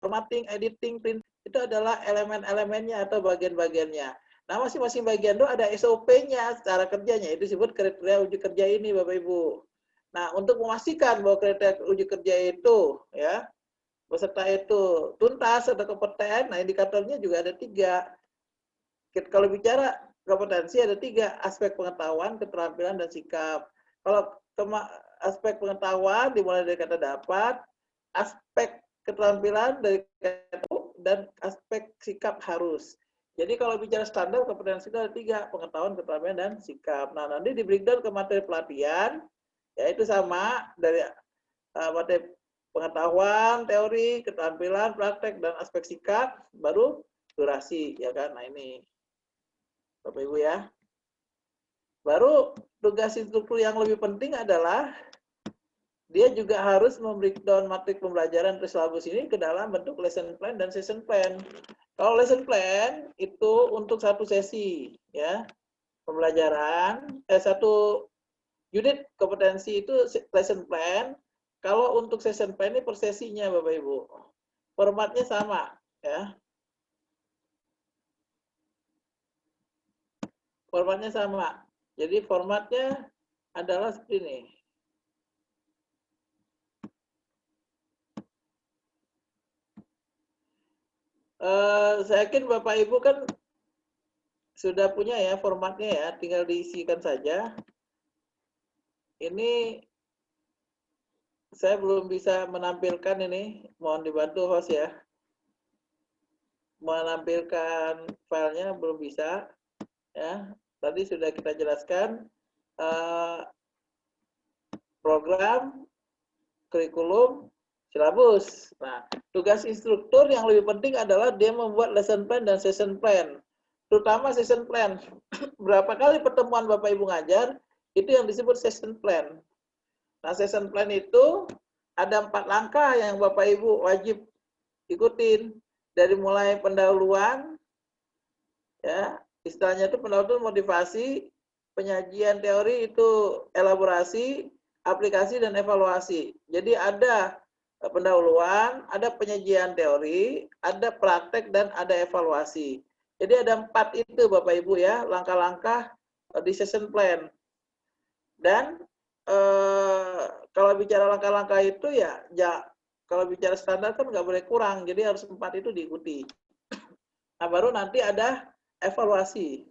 formatting, editing, print, itu adalah elemen-elemennya atau bagian-bagiannya. Nah, masing-masing bagian itu ada SOP-nya, cara kerjanya. Itu disebut kriteria uji kerja ini, Bapak Ibu. Nah, untuk memastikan bahwa kriteria uji kerja itu, ya, peserta itu tuntas atau kompeten, nah indikatornya juga ada 3. Kalau bicara kompetensi ada 3, aspek pengetahuan, keterampilan, dan sikap. Kalau aspek pengetahuan dimulai dari kata dapat, aspek keterampilan dari kata dan aspek sikap harus. Jadi kalau bicara standar kompetensi itu ada 3, pengetahuan, keterampilan, dan sikap. Nah, nanti di breakdown ke materi pelatihan, yaitu sama dari materi pengetahuan, teori, keterampilan, praktek, dan aspek sikap, baru durasi, ya kan? Nah ini, Bapak Ibu ya. Baru tugas instruktur yang lebih penting adalah dia juga harus membreakdown materi pembelajaran silabus ini ke dalam bentuk lesson plan dan session plan. Kalau lesson plan itu untuk satu sesi, ya, pembelajaran, satu unit kompetensi itu lesson plan. Kalau untuk session plan ini per sesinya, Bapak Ibu. Formatnya sama, ya. Formatnya sama. Jadi formatnya adalah seperti ini. Saya yakin Bapak Ibu kan sudah punya ya formatnya ya, tinggal diisikan saja. Ini saya belum bisa menampilkan ini, mohon dibantu host ya. Menampilkan filenya belum bisa, ya. Tadi sudah kita jelaskan program, kurikulum, silabus. Nah, tugas instruktur yang lebih penting adalah dia membuat lesson plan dan session plan. Terutama session plan. Berapa kali pertemuan Bapak Ibu ngajar, itu yang disebut session plan. Nah, session plan itu ada 4 langkah yang Bapak Ibu wajib ikutin. Dari mulai pendahuluan, ya, istilahnya itu pendahuluan motivasi, penyajian teori itu elaborasi, aplikasi, dan evaluasi. Jadi ada pendahuluan, ada penyajian teori, ada praktek, dan ada evaluasi. Jadi ada 4 itu Bapak Ibu ya, langkah-langkah di session plan. Dan kalau bicara langkah-langkah itu ya, kalau bicara standar kan nggak boleh kurang, jadi harus 4 itu diikuti. Nah, baru nanti ada evaluasi.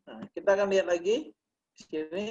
Nah, kita akan lihat lagi di sini.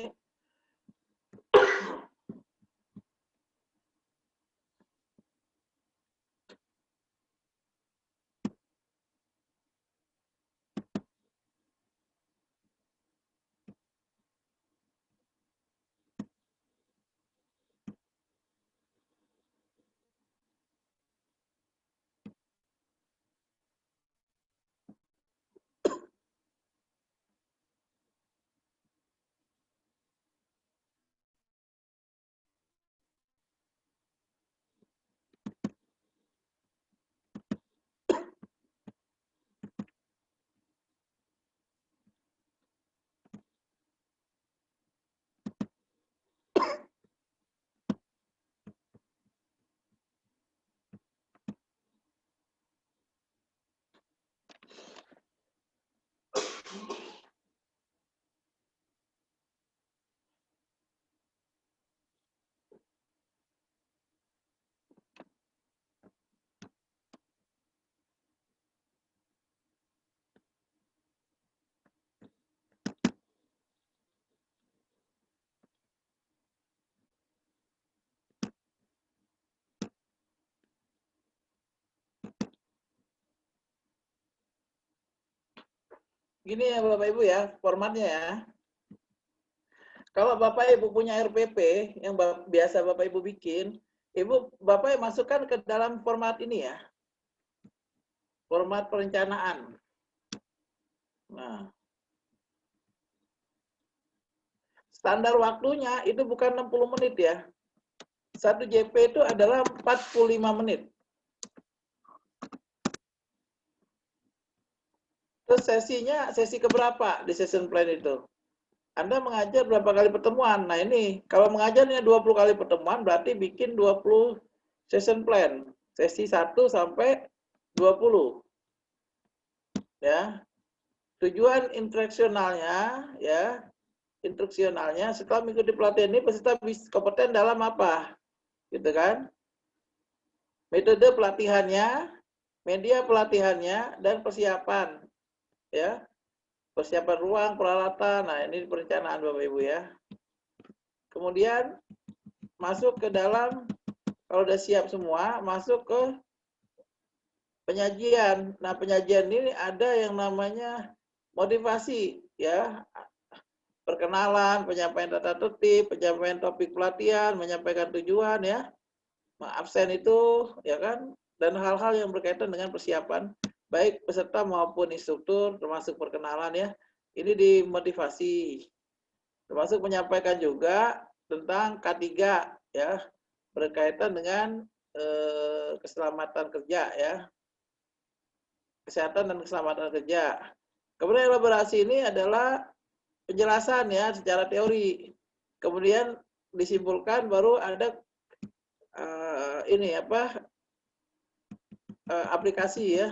Gini ya Bapak Ibu ya, formatnya ya. Kalau Bapak Ibu punya RPP yang biasa Bapak Ibu bikin, Bapak masukkan ke dalam format ini ya. Format perencanaan. Nah, standar waktunya itu bukan 60 menit ya. 1 JP itu adalah 45 menit. Terus sesinya, sesi keberapa di session plan itu? Anda mengajar berapa kali pertemuan? Nah ini, kalau mengajarnya 20 kali pertemuan, berarti bikin 20 session plan. Sesi 1 sampai 20. Ya. Tujuan instruksionalnya ya, setelah mengikuti pelatihan ini peserta bisa kompeten dalam apa? Gitu kan? Metode pelatihannya, media pelatihannya, dan persiapan. Ya. Persiapan ruang, peralatan. Nah, ini perencanaan Bapak Ibu ya. Kemudian masuk ke dalam, kalau udah siap semua, masuk ke penyajian. Nah, penyajian ini ada yang namanya motivasi ya. Perkenalan, penyampaian tata tertib, penyampaian topik pelatihan, menyampaikan tujuan ya. Absen itu ya kan, dan hal-hal yang berkaitan dengan persiapan baik peserta maupun instruktur, termasuk perkenalan ya. Ini dimotivasi. Termasuk menyampaikan juga tentang K3 ya, berkaitan dengan keselamatan kerja ya. Kesehatan dan keselamatan kerja. Kemudian elaborasi ini adalah penjelasan ya secara teori. Kemudian disimpulkan baru ada aplikasi ya.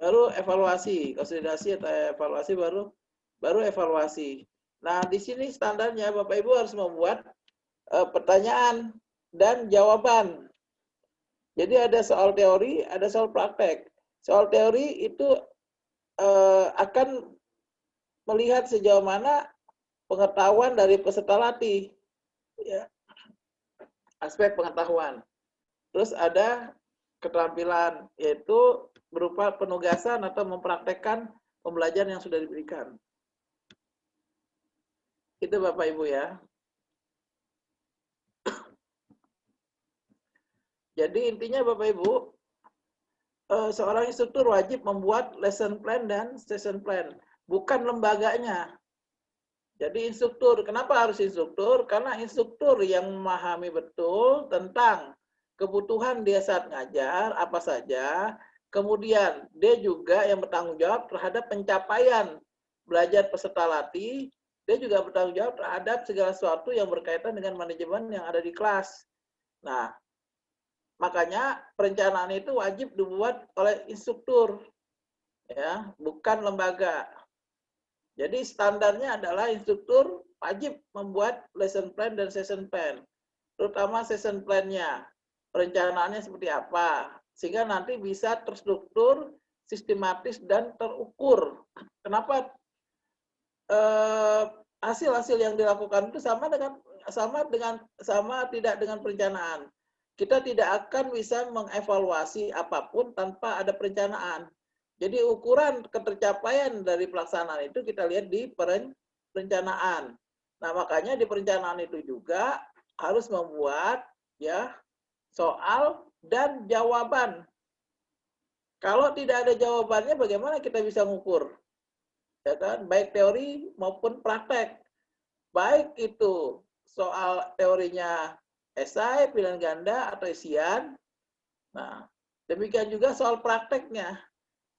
Baru evaluasi, konsolidasi atau evaluasi baru evaluasi. Nah, di sini standarnya Bapak Ibu harus membuat pertanyaan dan jawaban. Jadi ada soal teori, ada soal praktek. Soal teori itu akan melihat sejauh mana pengetahuan dari peserta latih, ya, aspek pengetahuan. Terus ada keterampilan, yaitu berupa penugasan atau mempraktekkan pembelajaran yang sudah diberikan. Itu Bapak Ibu ya. Jadi intinya Bapak Ibu, seorang instruktur wajib membuat lesson plan dan session plan, bukan lembaganya. Jadi instruktur, kenapa harus instruktur? Karena instruktur yang memahami betul tentang kebutuhan dia saat ngajar, apa saja. Kemudian dia juga yang bertanggung jawab terhadap pencapaian belajar peserta latih. Dia juga bertanggung jawab terhadap segala sesuatu yang berkaitan dengan manajemen yang ada di kelas. Nah, makanya perencanaan itu wajib dibuat oleh instruktur, ya, bukan lembaga. Jadi standarnya adalah instruktur wajib membuat lesson plan dan session plan. Terutama session plan-nya. Perencanaannya seperti apa. Sehingga nanti bisa terstruktur, sistematis, dan terukur. Kenapa hasil-hasil yang dilakukan itu sama tidak dengan perencanaan. Kita tidak akan bisa mengevaluasi apapun tanpa ada perencanaan. Jadi ukuran ketercapaian dari pelaksanaan itu kita lihat di perencanaan. Nah, makanya di perencanaan itu juga harus membuat ya soal dan jawaban. Kalau tidak ada jawabannya, bagaimana kita bisa mengukur? Ya kan? Baik teori maupun praktek. Baik itu soal teorinya esai, pilihan ganda, atau isian. Nah, demikian juga soal prakteknya.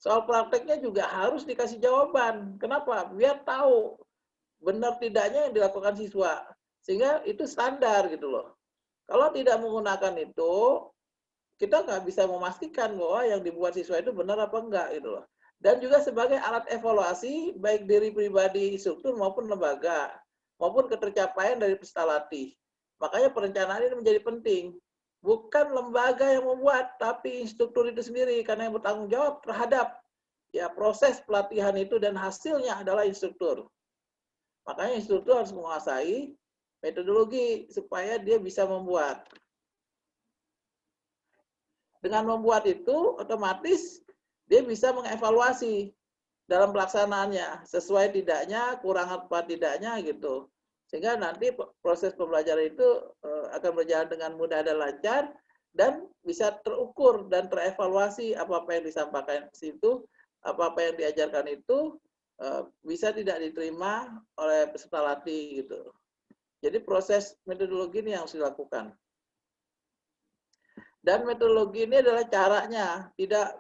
Soal prakteknya juga harus dikasih jawaban. Kenapa? Biar tahu benar tidaknya yang dilakukan siswa. Sehingga itu standar gitu loh. Kalau tidak menggunakan itu, kita nggak bisa memastikan bahwa yang dibuat siswa itu benar apa enggak gitu loh. Dan juga sebagai alat evaluasi baik diri pribadi instruktur maupun lembaga, maupun ketercapaian dari peserta latih. Makanya perencanaan ini menjadi penting. Bukan lembaga yang membuat, tapi instruktur itu sendiri, karena yang bertanggung jawab terhadap ya proses pelatihan itu dan hasilnya adalah instruktur. Makanya instruktur harus menguasai metodologi supaya dia bisa membuat. Dengan membuat itu, otomatis dia bisa mengevaluasi dalam pelaksanaannya, sesuai tidaknya, kurang apa tidaknya gitu. Sehingga nanti proses pembelajaran itu akan berjalan dengan mudah dan lancar, dan bisa terukur dan terevaluasi apa-apa yang disampaikan di situ, apa-apa yang diajarkan itu bisa tidak diterima oleh peserta latih gitu. Jadi proses metodologi ini yang harus dilakukan. Dan metodologi ini adalah caranya, tidak.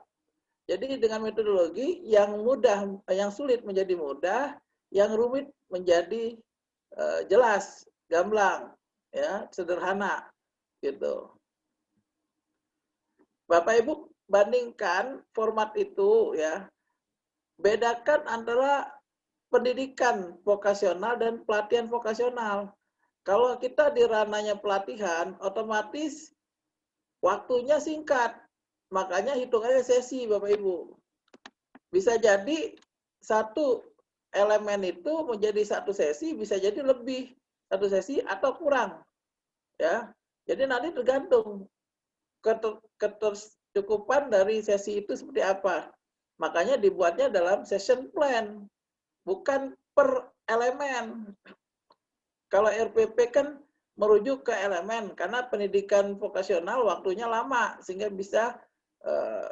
Jadi dengan metodologi yang mudah, yang sulit menjadi mudah, yang rumit menjadi jelas, gamblang, ya, sederhana, gitu. Bapak Ibu bandingkan format itu ya, bedakan antara pendidikan vokasional dan pelatihan vokasional. Kalau kita di ranahnya pelatihan, otomatis waktunya singkat. Makanya hitungannya sesi, Bapak Ibu. Bisa jadi satu elemen itu menjadi satu sesi, bisa jadi lebih satu sesi atau kurang. Ya, jadi nanti tergantung ketercukupan dari sesi itu seperti apa. Makanya dibuatnya dalam session plan, bukan per elemen. Kalau RPP kan merujuk ke elemen karena pendidikan vokasional waktunya lama sehingga bisa eh,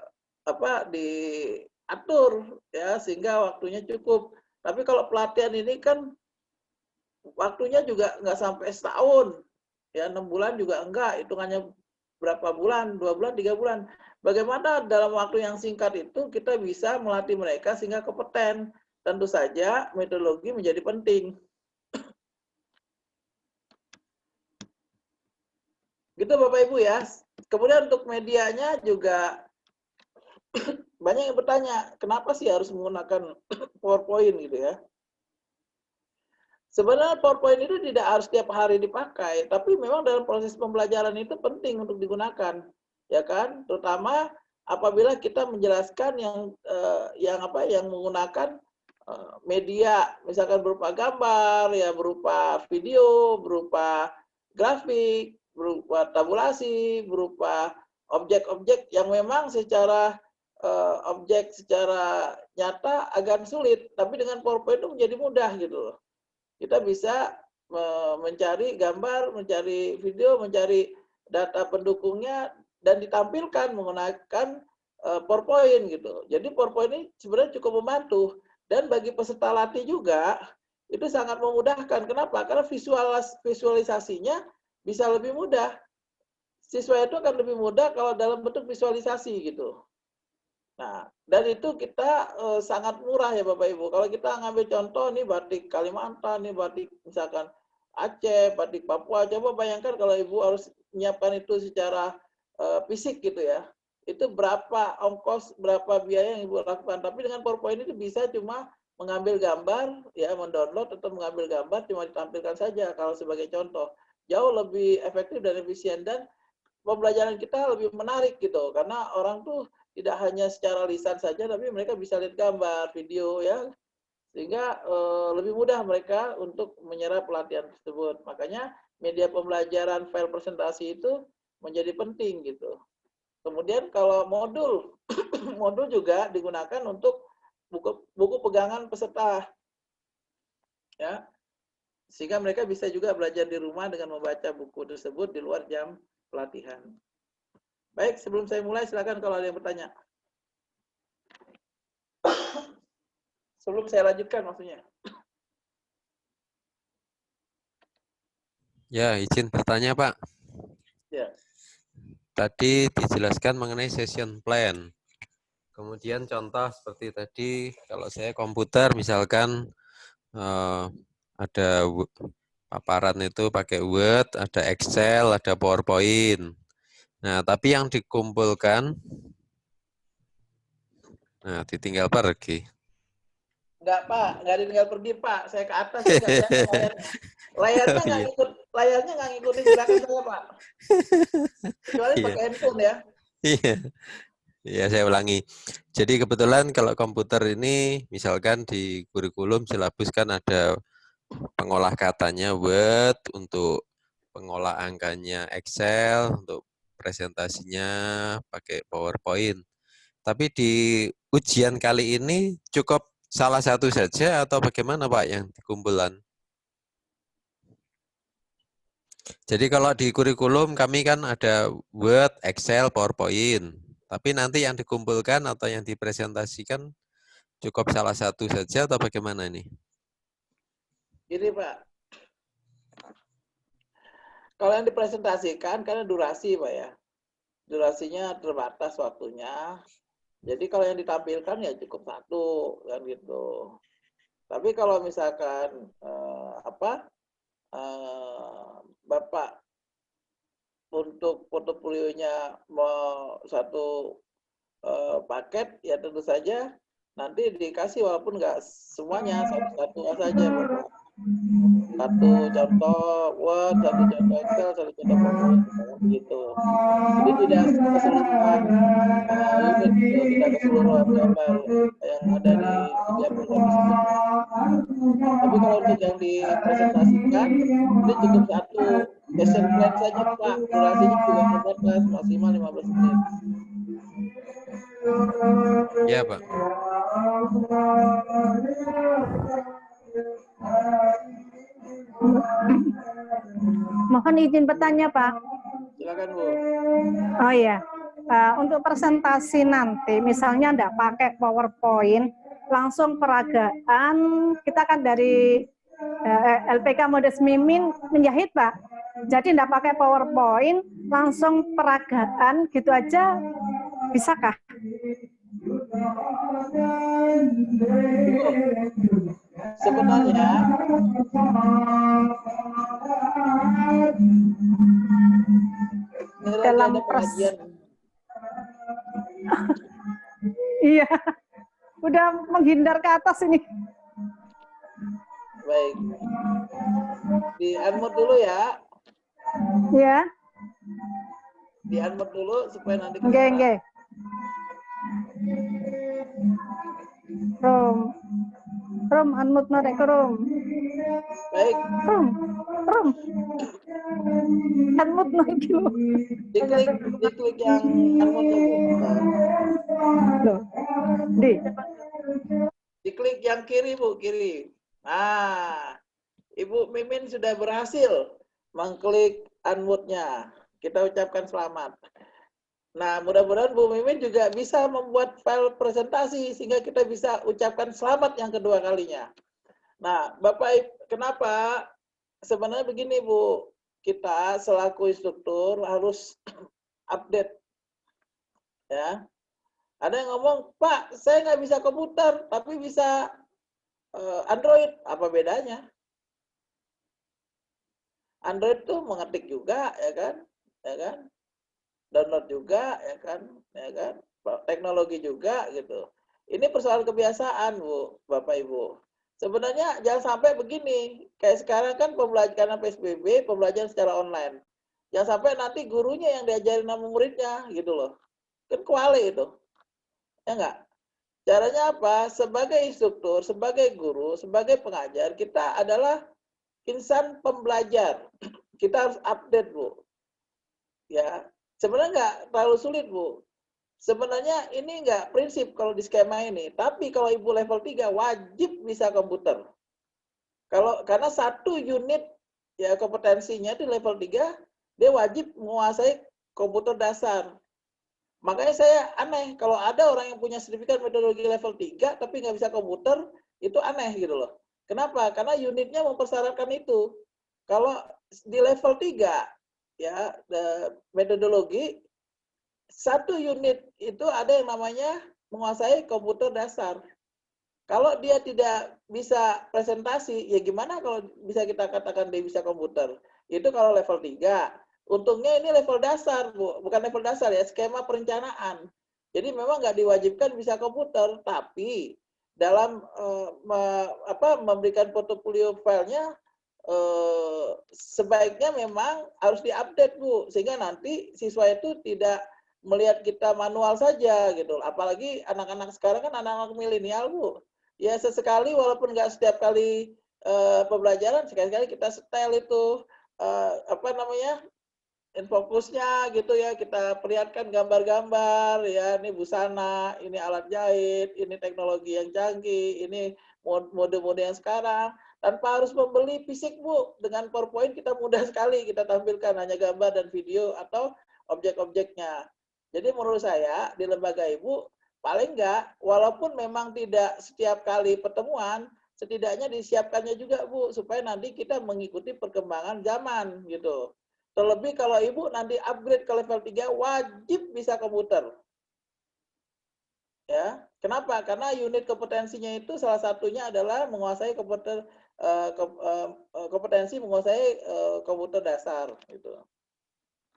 diatur ya sehingga waktunya cukup. Tapi kalau pelatihan ini kan waktunya juga nggak sampai setahun, ya 6 bulan juga enggak, hitungannya berapa bulan, 2 bulan, 3 bulan. Bagaimana dalam waktu yang singkat itu kita bisa melatih mereka sehingga kompeten? Tentu saja metodologi menjadi penting. Gitu Bapak Ibu ya. Kemudian untuk medianya juga banyak yang bertanya, kenapa sih harus menggunakan PowerPoint gitu ya? Sebenarnya PowerPoint itu tidak harus tiap hari dipakai, tapi memang dalam proses pembelajaran itu penting untuk digunakan, ya kan? Terutama apabila kita menjelaskan yang menggunakan media, misalkan berupa gambar, ya berupa video, berupa grafik, berupa tabulasi, berupa objek-objek yang memang secara objek secara nyata agak sulit, tapi dengan PowerPoint itu menjadi mudah gitu loh. Kita bisa mencari gambar, mencari video, mencari data pendukungnya dan ditampilkan menggunakan PowerPoint gitu. Jadi PowerPoint ini sebenarnya cukup membantu dan bagi peserta latih juga itu sangat memudahkan. Kenapa? Karena visualisasinya bisa lebih mudah. Siswa itu akan lebih mudah kalau dalam bentuk visualisasi gitu. Nah, dan itu kita sangat murah ya Bapak Ibu. Kalau kita ngambil contoh nih batik Kalimantan, nih batik misalkan Aceh, batik Papua, coba bayangkan kalau Ibu harus menyiapkan itu secara fisik gitu ya. Itu berapa ongkos, berapa biaya yang Ibu lakukan. Tapi dengan PowerPoint itu bisa cuma mengambil gambar, ya mendownload atau mengambil gambar cuma ditampilkan saja kalau sebagai contoh. Jauh lebih efektif dan efisien dan pembelajaran kita lebih menarik gitu karena orang tuh tidak hanya secara lisan saja tapi mereka bisa lihat gambar, video ya sehingga lebih mudah mereka untuk menyerap pelatihan tersebut. Makanya media pembelajaran file presentasi itu menjadi penting gitu. Kemudian kalau modul modul juga digunakan untuk buku pegangan peserta ya sehingga mereka bisa juga belajar di rumah dengan membaca buku tersebut di luar jam pelatihan. Baik, sebelum saya mulai, silakan kalau ada yang bertanya. Sebelum saya lanjutkan maksudnya. Ya, izin bertanya, Pak. Ya. Tadi dijelaskan mengenai session plan. Kemudian contoh seperti tadi, kalau saya komputer misalkan ada paparan itu pakai Word, ada Excel, ada PowerPoint. Nah, tapi yang dikumpulkan, nah ditinggal pergi. Enggak, Pak. Enggak ditinggal pergi, Pak. Saya ke atas, saya nggak kelihatan layarnya. Oh, iya. Layarnya nggak ngikutin gerakan saya, Pak. Kecuali Iya, pakai handphone ya. iya. Ya, saya ulangi. Jadi kebetulan kalau komputer ini, misalkan di kurikulum silabus kan ada pengolah katanya Word, untuk pengolah angkanya Excel, untuk presentasinya pakai PowerPoint. Tapi di ujian kali ini cukup salah satu saja atau bagaimana Pak yang dikumpulan? Jadi kalau di kurikulum kami kan ada Word, Excel, PowerPoint. Tapi nanti yang dikumpulkan atau yang dipresentasikan cukup salah satu saja atau bagaimana ini? Gini, Pak. Kalau yang dipresentasikan karena durasi, Pak ya. Durasinya terbatas waktunya. Jadi kalau yang ditampilkan ya cukup satu kan gitu. Tapi kalau misalkan Bapak untuk portofolionya satu paket, ya tentu saja nanti dikasih walaupun nggak semuanya, satu-satu saja Bapak. Satu contoh Word, satu contoh Excel, satu contoh PowerPoint, begitu. Jadi tidak keseluruhan unit, tidak keseluruhan gambar yang ada di setiap program tersebut. Tapi kalau untuk yang dipresentasikan, ini cukup satu lesson plan saja Pak, durasinya juga terbatas, maksimal 15 menit. Ya, Pak. Mohon izin bertanya, Pak. Silakan Bu. Oh iya, untuk presentasi nanti, misalnya enggak pakai PowerPoint, langsung peragaan, kita kan dari LPK Modest Mimin menjahit, Pak. Jadi enggak pakai PowerPoint, langsung peragaan gitu aja, bisakah? Sebenarnya dalam iya, udah menghindar ke atas ini. Baik, di unmute dulu ya. Ya. Di unmute dulu supaya nanti Oke. Rom, unmute norek Rom. Baik. Rom. Unmute norek dulu. Diklik yang unmute Loh. Diklik yang kiri Bu, kiri. Nah, Ibu Mimin sudah berhasil mengklik unmute-nya. Kita ucapkan selamat. Nah, mudah-mudahan Bu Mimin juga bisa membuat file presentasi sehingga kita bisa ucapkan selamat yang kedua kalinya. Nah, Bapak, kenapa? Sebenarnya begini Bu, kita selaku instruktur harus update. Ya. Ada yang ngomong, Pak, saya nggak bisa komputer, tapi bisa Android. Apa bedanya? Android tuh mengetik juga, ya kan? Download juga, ya kan? Teknologi juga, gitu. Ini persoalan kebiasaan, Bu, Bapak Ibu. Sebenarnya jangan sampai begini. Kayak sekarang kan pembelajaran PSBB, pembelajaran secara online. Jangan sampai nanti gurunya yang diajarin sama muridnya, gitu loh. Kan kuali itu. Ya enggak? Caranya apa? Sebagai instruktur, sebagai guru, sebagai pengajar, kita adalah insan pembelajar. Kita harus update, Bu. Ya, sebenarnya enggak terlalu sulit, Bu. Sebenarnya ini enggak prinsip kalau di skema ini, tapi kalau Ibu level 3 wajib bisa komputer. Karena satu unit ya kompetensinya di level 3, dia wajib menguasai komputer dasar. Makanya saya aneh kalau ada orang yang punya sertifikat metodologi level 3 tapi nggak bisa komputer, itu aneh gitu loh. Kenapa? Karena unitnya mempersyaratkan itu. Kalau di level 3 ya metodologi, satu unit itu ada yang namanya menguasai komputer dasar. Kalau dia tidak bisa presentasi, ya gimana kalau bisa kita katakan dia bisa komputer? Itu kalau level 3. Untungnya ini level dasar, Bu. Bukan level dasar ya, skema perencanaan. Jadi memang nggak diwajibkan bisa komputer, tapi dalam memberikan portofolio filenya, sebaiknya memang harus diupdate, Bu. Sehingga nanti siswa itu tidak melihat kita manual saja, gitu. Apalagi anak-anak sekarang kan anak-anak milenial, Bu. Ya sesekali walaupun nggak setiap kali pembelajaran, sekali-kali kita setel itu fokusnya gitu ya, kita perlihatkan gambar-gambar ya, ini busana, ini alat jahit, ini teknologi yang canggih, ini mode-mode yang sekarang, tanpa harus membeli fisik Bu. Dengan PowerPoint kita mudah sekali kita tampilkan hanya gambar dan video atau objek-objeknya. Jadi menurut saya di lembaga Ibu paling enggak, walaupun memang tidak setiap kali pertemuan, setidaknya disiapkannya juga Bu, supaya nanti kita mengikuti perkembangan zaman gitu. Terlebih kalau Ibu nanti upgrade ke level 3, wajib bisa komputer. Ya, kenapa? Karena unit kompetensinya itu salah satunya adalah menguasai kompetensi menguasai komputer dasar gitu.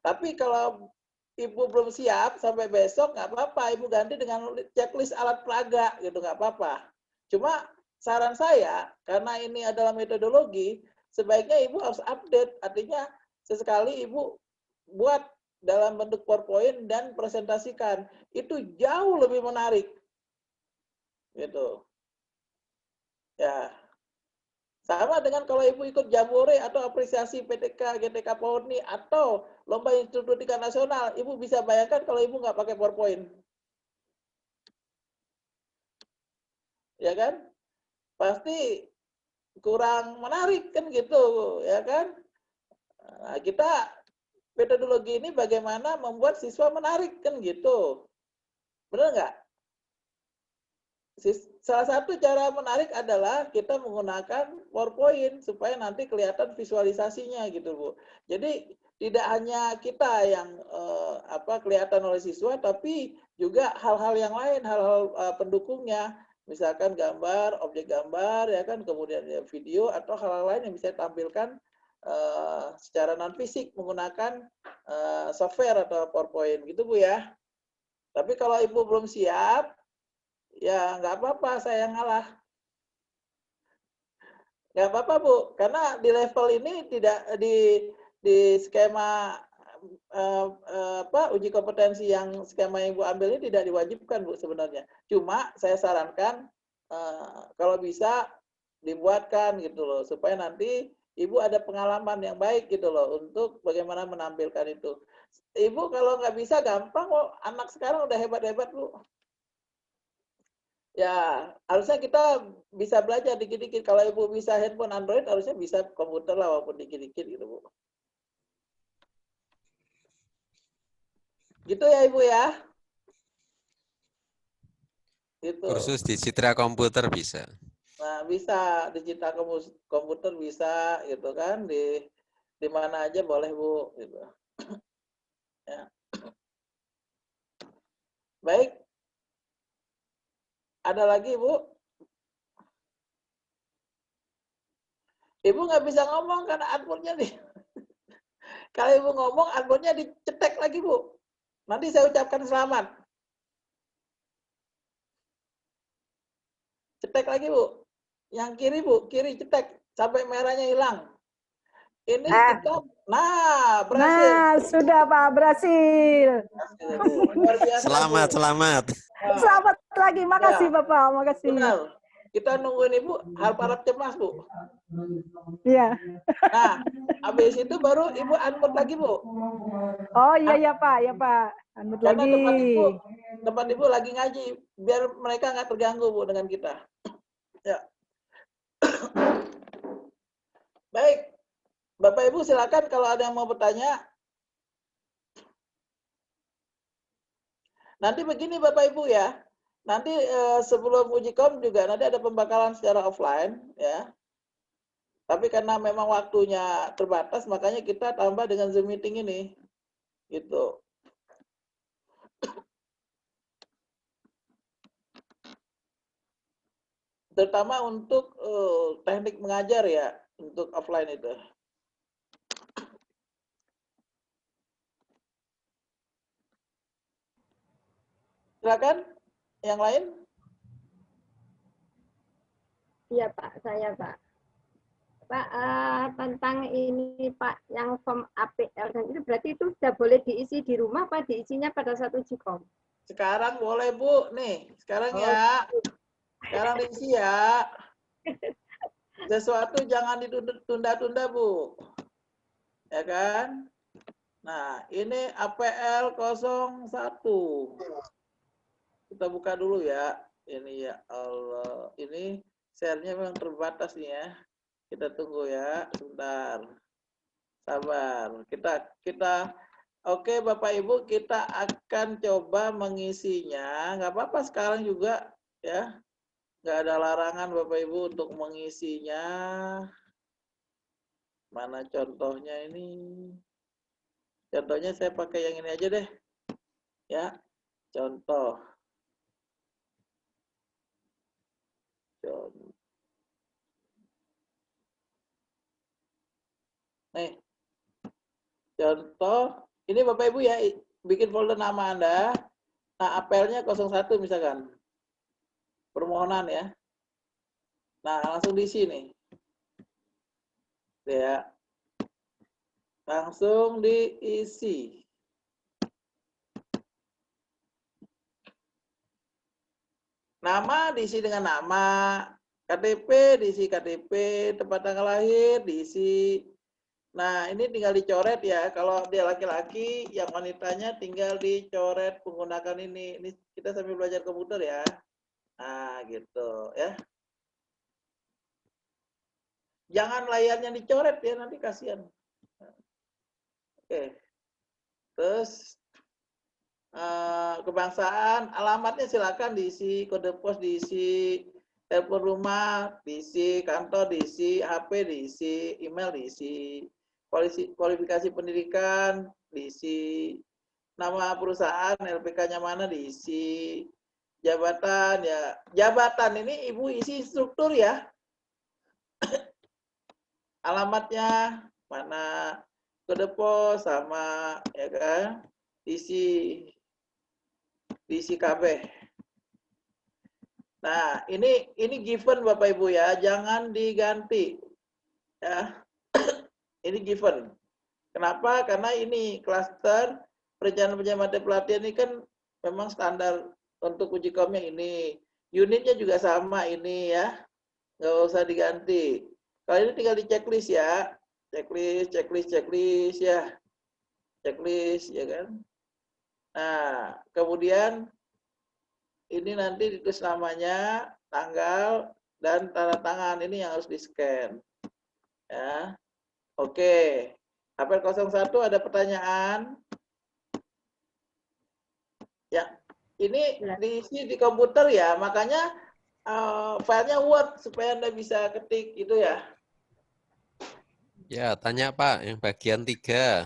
Tapi kalau Ibu belum siap sampai besok nggak apa-apa, Ibu ganti dengan checklist alat peraga gitu, nggak apa-apa. Cuma saran saya, karena ini adalah metodologi, sebaiknya Ibu harus update. Artinya sesekali Ibu buat dalam bentuk PowerPoint dan presentasikan. Itu jauh lebih menarik. Gitu. Ya. Sama dengan kalau Ibu ikut Jambore atau apresiasi PTK, GTK PONI atau Lomba Institut Tingkat Nasional, Ibu bisa bayangkan kalau Ibu nggak pakai PowerPoint. Ya kan? Pasti kurang menarik kan gitu, ya kan? Nah, kita metodologi ini bagaimana membuat siswa menarik kan gitu. Benar nggak? Salah satu cara menarik adalah kita menggunakan PowerPoint supaya nanti kelihatan visualisasinya gitu, Bu. Jadi tidak hanya kita yang kelihatan oleh siswa, tapi juga hal-hal yang lain, hal-hal pendukungnya, misalkan gambar, objek gambar, ya kan, kemudian video atau hal-hal lain yang bisa ditampilkan secara non fisik menggunakan software atau PowerPoint, gitu Bu ya. Tapi kalau Ibu belum siap, ya nggak apa-apa, saya ngalah. Nggak apa-apa Bu, karena di level ini tidak di skema uji kompetensi yang skema yang Ibu ambil ini tidak diwajibkan Bu sebenarnya. Cuma saya sarankan kalau bisa dibuatkan gitu loh, supaya nanti Ibu ada pengalaman yang baik gitu loh untuk bagaimana menampilkan itu. Ibu kalau nggak bisa gampang kok, anak sekarang udah hebat-hebat Bu. Ya, harusnya kita bisa belajar dikit-dikit. Kalau Ibu bisa handphone Android, harusnya bisa komputer lah walaupun dikit-dikit gitu, Bu. Gitu ya, Ibu ya. Gitu. Kursus di Citra Komputer bisa. Nah, bisa digital komputer bisa gitu kan, di mana aja boleh, Bu, gitu. Ya. Baik. Ada lagi, Bu? Ibu nggak bisa ngomong karena outputnya nih. Kalau Ibu ngomong, outputnya dicetek lagi, Bu. Nanti saya ucapkan selamat. Cetek lagi, Bu. Yang kiri, Bu. Kiri cetek. Sampai merahnya hilang. Ini kita, berhasil. Nah, sudah Pak, berhasil. Berhasil, Bu. Luar biasa, Selamat, Bu. selamat. Nah, Selamat lagi, makasih ya, Bapak, makasih. benar. Kita nungguin Ibu, harap cemas, Bu. Iya. Nah, habis itu baru Ibu unmute lagi, Bu. Oh iya Pak, ya Pak. Unmute Karena lagi. tempat Ibu lagi ngaji, biar mereka nggak terganggu, Bu, dengan kita. Ya. Baik, Bapak Ibu silakan kalau ada yang mau bertanya. Nanti begini Bapak Ibu ya, nanti sebelum uji kom juga nanti ada pembakaran secara offline ya. Tapi karena memang waktunya terbatas, makanya kita tambah dengan Zoom meeting ini, gitu. Terutama untuk teknik mengajar ya, untuk offline itu. Silakan, yang lain. Iya Pak, saya Pak. Pak, tentang ini Pak, yang form APL dan itu berarti itu sudah boleh diisi di rumah Pak, diisinya pada saat uji kom? Sekarang boleh Bu, nih sekarang ya. Sekarang diisi ya. Sesuatu jangan ditunda-tunda Bu. Ya kan? Nah, ini APL 01. Kita buka dulu ya. Ini ya Allah. Ini share-nya memang terbatas nih ya. Kita tunggu ya, sebentar. Sabar. Kita oke Bapak Ibu, kita akan coba mengisinya. Nggak apa-apa sekarang juga ya. Nggak ada larangan Bapak Ibu untuk mengisinya. Mana contohnya ini? Contohnya saya pakai yang ini aja deh. Ya, contoh. Nih, contoh Ini Bapak Ibu ya, bikin folder nama Anda. Nah, apelnya 01 misalkan. Permohonan ya. Nah, langsung diisi nih. Ya. Langsung diisi. Nama diisi dengan nama, KTP diisi KTP, tempat tanggal lahir diisi. Nah, ini tinggal dicoret ya. Kalau dia laki-laki, yang wanitanya tinggal dicoret menggunakan ini. Ini kita sambil belajar komputer ya. Nah, gitu ya. Jangan layarnya dicoret ya, nanti kasihan. Oke. Terus kebangsaan, alamatnya silakan diisi, kode pos diisi, telepon rumah diisi, kantor diisi, HP diisi, email diisi, kualifikasi pendidikan diisi, nama perusahaan, LPK-nya mana diisi, jabatan ya, jabatan ini Ibu isi struktur ya, alamatnya mana, kode pos sama ya kan, diisi KB. Nah, ini given Bapak Ibu ya, jangan diganti. Ya. Ini given. Kenapa? Karena ini klaster perencanaan materi pelatihan ini kan memang standar untuk uji komnya ini. Unitnya juga sama ini ya. Nggak usah diganti. Kalau ini tinggal di checklist ya. Checklist ya. Checklist ya kan. Nah, kemudian ini nanti ditulis namanya, tanggal, dan tanda tangan. Ini yang harus di-scan. Ya. Oke. Apel 01 ada pertanyaan? Ya. Ini diisi di komputer ya, makanya filenya Word supaya Anda bisa ketik itu ya. Ya, tanya Pak, yang bagian 3.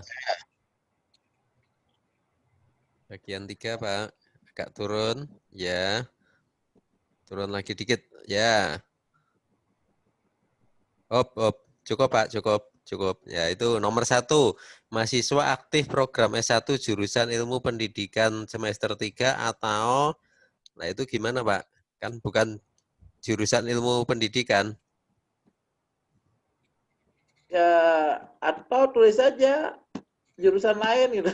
Bagian 3 Pak, agak turun, ya. Turun lagi dikit, ya. Cukup Pak, cukup. Ya, itu nomor 1. Mahasiswa aktif program S1 jurusan ilmu pendidikan semester 3 atau, nah itu gimana Pak? Kan bukan jurusan ilmu pendidikan. Ya, atau tulis saja jurusan lain gitu.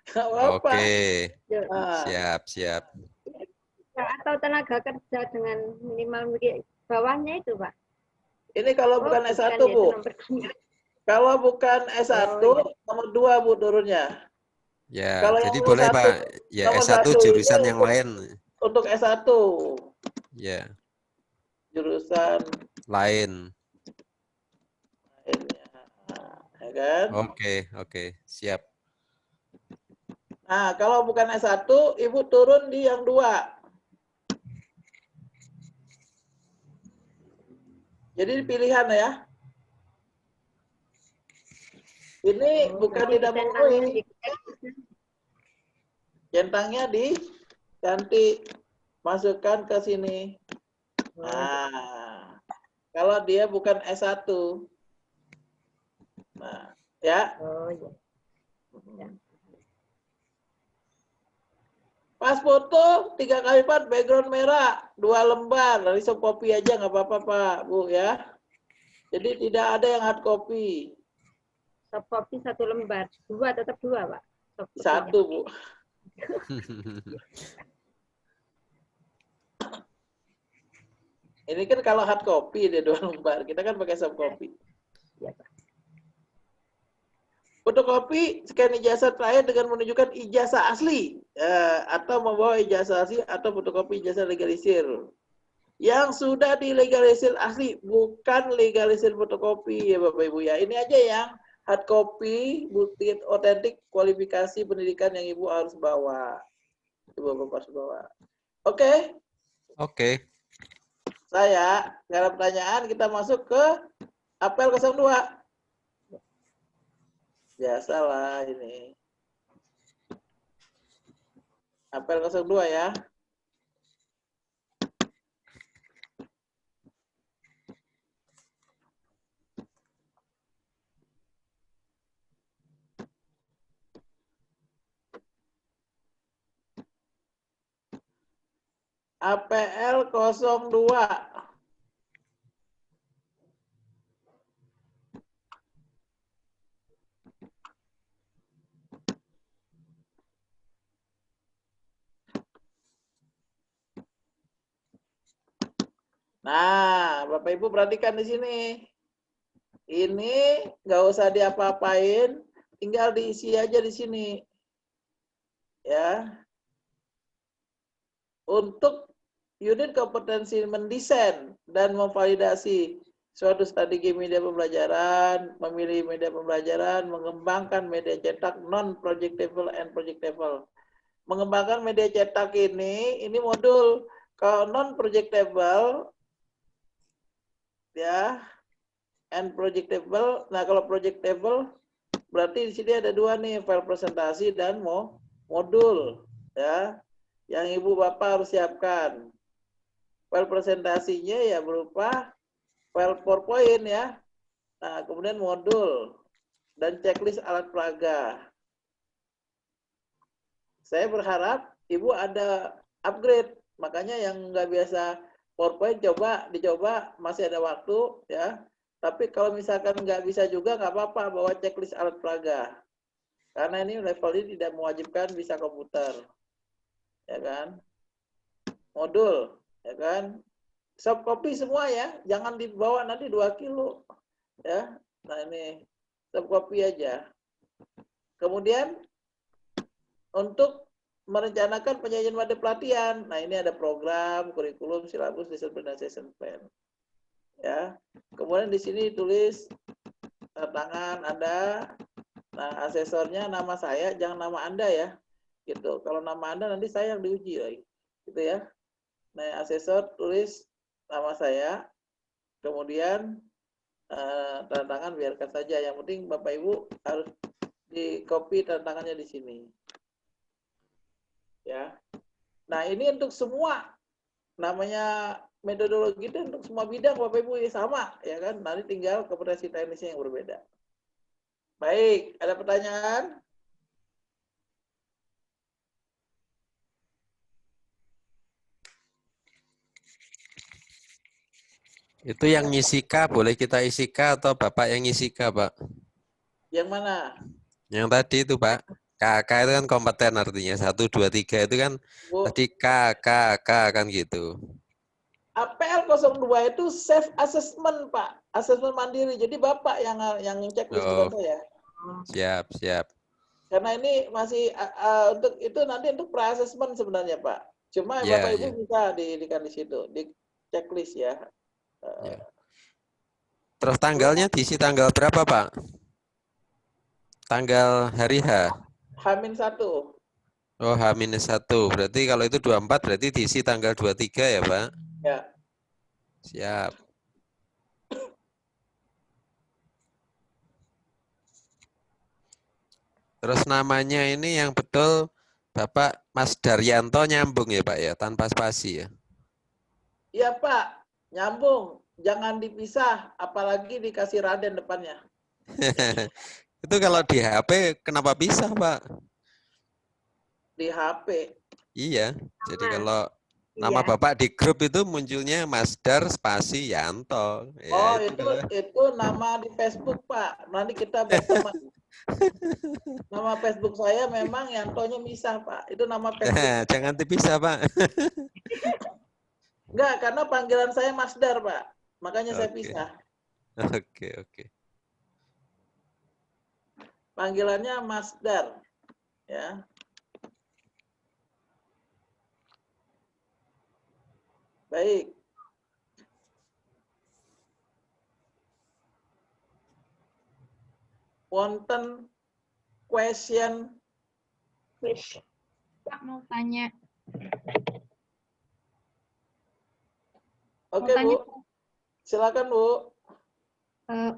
Nggak apa-apa. Oke, Nah, siap. Atau tenaga kerja dengan minimal bawahnya itu, Pak. ini kalau bukan S1, ya, Bu. nomor 2. Kalau bukan S1, nomor 2, Bu, turunnya. Ya, Kalau jadi yang nomor boleh 1, Pak. Ya, nomor S1 1 ini jurusan yang lain. untuk S1. Ya, Jurusan lain. lainnya. Ya kan? Oke, siap. Nah, kalau bukan S1, Ibu turun di yang 2. Jadi pilihan ya. Ini bukan tidak memenuhi. Centangnya diganti, masukkan ke sini. Nah, kalau dia bukan S1. Nah, ya. Pas foto 3x4 background merah 2 lembar, dari soft copy aja nggak apa-apa Pak, Bu ya. Jadi tidak ada yang hard copy. Soft copy 1 lembar, 2 tetap 2 Pak. 1 Bu. Ini kan kalau hard copy dia 2 lembar, kita kan pakai soft copy. Ya, Pak. Fotokopi scan ijazah terakhir dengan menunjukkan ijazah asli atau membawa ijazah asli atau fotokopi ijazah legalisir yang sudah dilegalisir asli, bukan legalisir fotokopi ya Bapak Ibu ya. Ini aja yang hard copy, bukti otentik kualifikasi pendidikan yang Ibu harus bawa. Ibu Bapak harus bawa. Oke. Oke. Saya nggak ada pertanyaan, kita masuk ke apel 02. Biasalah ini. Apel 02 ya. APL 02. Nah, Bapak Ibu perhatikan di sini. Ini nggak usah diapa-apain, tinggal diisi aja di sini. Ya. Untuk unit kompetensi mendesain dan memvalidasi suatu strategi media pembelajaran, memilih media pembelajaran, mengembangkan media cetak non-projectable and projectable. Mengembangkan media cetak ini modul. Kalau non-projectable, ya, and projectable. Nah, kalau projectable, berarti di sini ada dua nih, file presentasi dan modul, ya. Yang Ibu Bapak harus siapkan. File presentasinya ya berupa file PowerPoint ya. Nah, kemudian modul dan checklist alat peraga. Saya berharap Ibu ada upgrade. Makanya yang nggak biasa PowerPoint dicoba masih ada waktu ya. Tapi kalau misalkan nggak bisa juga nggak apa-apa, bawa checklist alat peraga. Karena ini level ini tidak mewajibkan bisa komputer. Ya kan? Modul, ya kan? Soft copy semua ya, jangan dibawa nanti 2 kilo. Ya. Nah, ini soft copy aja. Kemudian untuk merencanakan penyajian materi pelatihan. Nah, ini ada program, kurikulum, silabus, disiplin, dan session plan. Ya. Kemudian di sini tulis tangan Anda. Nah, asesornya nama saya, jangan nama Anda ya. Gitu. Kalau nama Anda nanti saya yang diuji lagi. Gitu ya. Nah, asesor tulis nama saya. Kemudian tanda tangan biarkan saja. Yang penting Bapak Ibu harus di copy tanda tangannya di sini. Ya. Nah, ini untuk semua. Namanya metodologi itu untuk semua bidang Bapak Ibu ya sama, ya kan? Nanti tinggal kompetensi teknisnya yang berbeda. Baik, ada pertanyaan? Itu yang ngisi K, boleh kita isi K atau Bapak yang ngisi K, Pak? Yang mana? Yang tadi itu, Pak. KK itu kan kompeten artinya. 1, 2, 3 itu kan Bu, tadi K kan gitu. APL 02 itu self assessment, Pak. Assessment mandiri. Jadi Bapak yang checklist, bukan Oh, saya. siap. Karena ini masih untuk itu nanti untuk pre-assessment sebenarnya, Pak. Cuma Ya, Bapak Ibu ya. bisa di situ, di checklist ya. Ya. Terus tanggalnya diisi tanggal berapa, Pak? Tanggal hari H. H-1. Oh, H-1. Berarti kalau itu 24 berarti diisi tanggal 23 ya, Pak? Ya. Siap. Terus namanya ini yang betul Bapak Mas Daryanto nyambung ya, Pak ya, tanpa spasi ya. Iya, Pak. Nyambung. Jangan dipisah, apalagi dikasih Raden depannya. Itu kalau di HP kenapa bisa, Pak? Di HP. Iya. Jadi kalau Iya. nama Bapak di grup itu munculnya Mas Dar spasi Yanto. Ya, Oh, itu kalau... itu nama di Facebook, Pak. Nanti kita berteman. Nama Facebook saya memang Yantonya misah, Pak. Itu nama Facebook. Jangan dipisah, Pak. Enggak, karena panggilan saya Masdar, Pak. Makanya saya Oke. pisah. Oke. Panggilannya Masdar. Ya. Baik. Wonten question. Pak mau tanya. Oke, Bu. Silakan, Bu.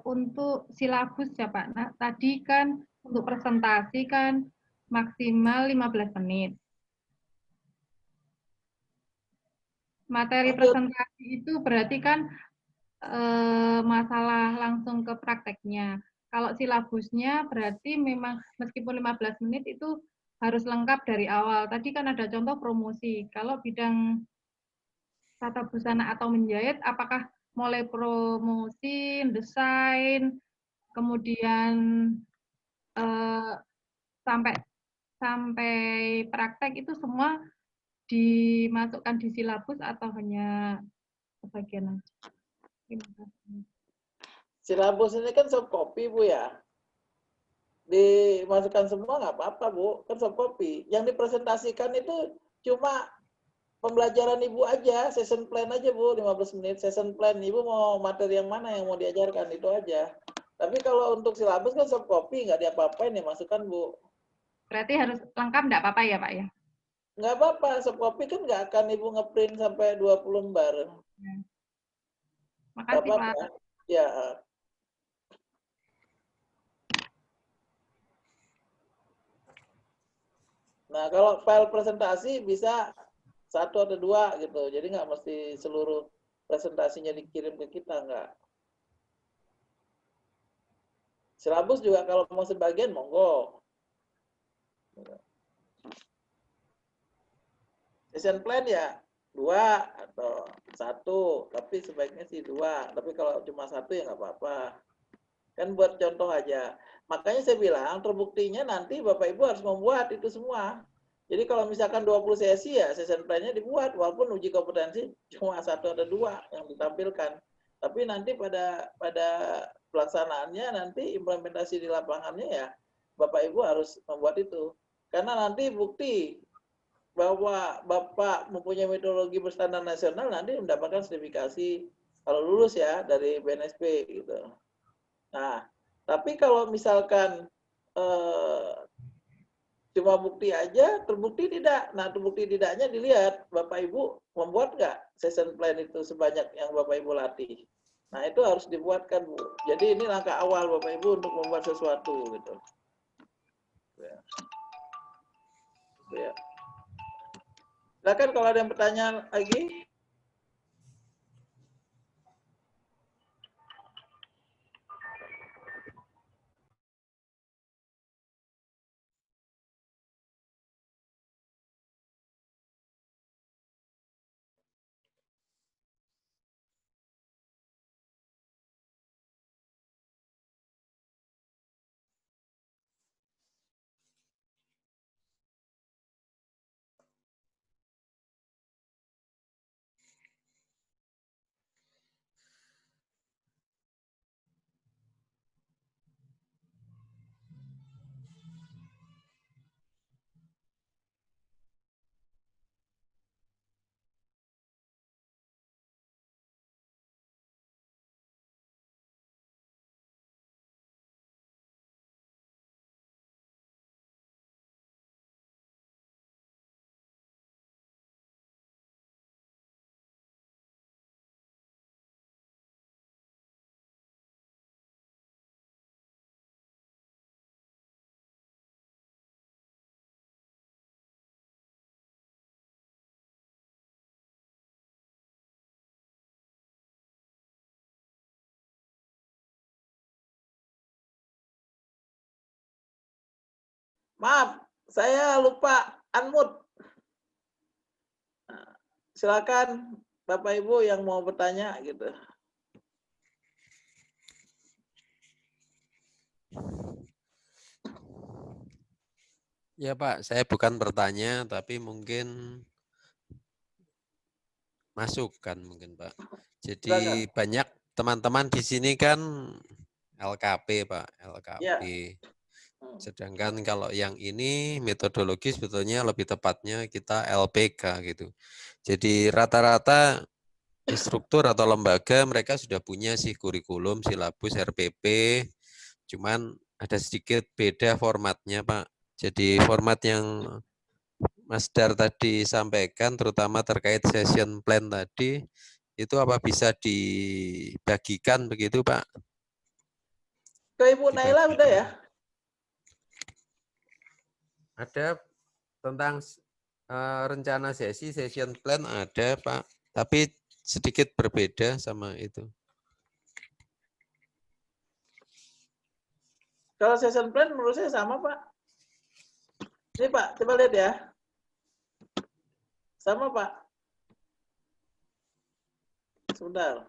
Untuk silabus ya Pak. Nah, tadi kan untuk presentasi kan maksimal 15 menit. Materi presentasi itu berarti kan masalah langsung ke prakteknya. Kalau silabusnya berarti memang meskipun 15 menit itu harus lengkap dari awal. Tadi kan ada contoh promosi. Kalau bidang tata busana atau menjahit, apakah mulai promosi, desain, kemudian sampai sampai praktek itu semua dimasukkan di silabus atau hanya sebagian aja? Terima kasih. Silabus ini kan soft copy, Bu ya. Dimasukkan semua nggak apa-apa, Bu. Kan soft copy. Yang dipresentasikan itu cuma pembelajaran Ibu aja, session plan aja, Bu, 15 menit. Session plan, Ibu mau materi yang mana yang mau diajarkan, itu aja. Tapi kalau untuk silabus kan soft copy, nggak diapa-apain ya, masukkan, Bu. Berarti harus lengkap nggak apa-apa ya, Pak ya? Nggak apa-apa, soft copy kan nggak akan Ibu ngeprint sampai 20 lembar. Ya. Nggak Makasih, apa-apa. Pak. Ya. Nah, kalau file presentasi bisa 1 atau 2 gitu. Jadi nggak mesti seluruh presentasinya dikirim ke kita, nggak. Silabus juga kalau mau sebagian, monggo. Session plan ya 2 atau 1, tapi sebaiknya sih 2. Tapi kalau cuma 1 ya nggak apa-apa. Kan buat contoh aja. Makanya saya bilang terbuktinya nanti Bapak Ibu harus membuat itu semua. Jadi kalau misalkan 20 sesi ya session plan-nya dibuat, walaupun uji kompetensi cuma 1 atau 2 yang ditampilkan. Tapi nanti pada pelaksanaannya, nanti implementasi di lapangannya ya Bapak Ibu harus membuat itu. Karena nanti bukti bahwa Bapak mempunyai metodologi berstandar nasional, nanti mendapatkan sertifikasi kalau lulus ya dari BNSP gitu. Nah, tapi kalau misalkan cuma bukti aja, terbukti tidak. Nah, terbukti tidaknya dilihat Bapak Ibu membuat nggak session plan itu sebanyak yang Bapak Ibu latih. Nah, itu harus dibuatkan, Bu. Jadi ini langkah awal Bapak Ibu untuk membuat sesuatu gitu. Ya. Ya. Silakan kalau ada yang pertanyaan lagi. Maaf, saya lupa unmute. Silakan Bapak Ibu yang mau bertanya gitu. Ya Pak, saya bukan bertanya, tapi mungkin masukan mungkin Pak. Jadi Silakan. banyak teman-teman di sini kan LKP Pak, LKP. Ya. Sedangkan kalau yang ini metodologi sebetulnya lebih tepatnya kita LPK gitu. Jadi rata-rata instruktur atau lembaga mereka sudah punya sih kurikulum, silabus, RPP, cuman ada sedikit beda formatnya Pak. Jadi format yang Mas Dar tadi sampaikan, terutama terkait session plan tadi, itu apa bisa dibagikan begitu Pak? Ke Ibu Naila udah ya? Ada tentang rencana sesi, session plan ada Pak, tapi sedikit berbeda sama itu. Kalau session plan menurut saya sama, Pak. Ini Pak, coba lihat ya. Sama, Pak. Sebentar.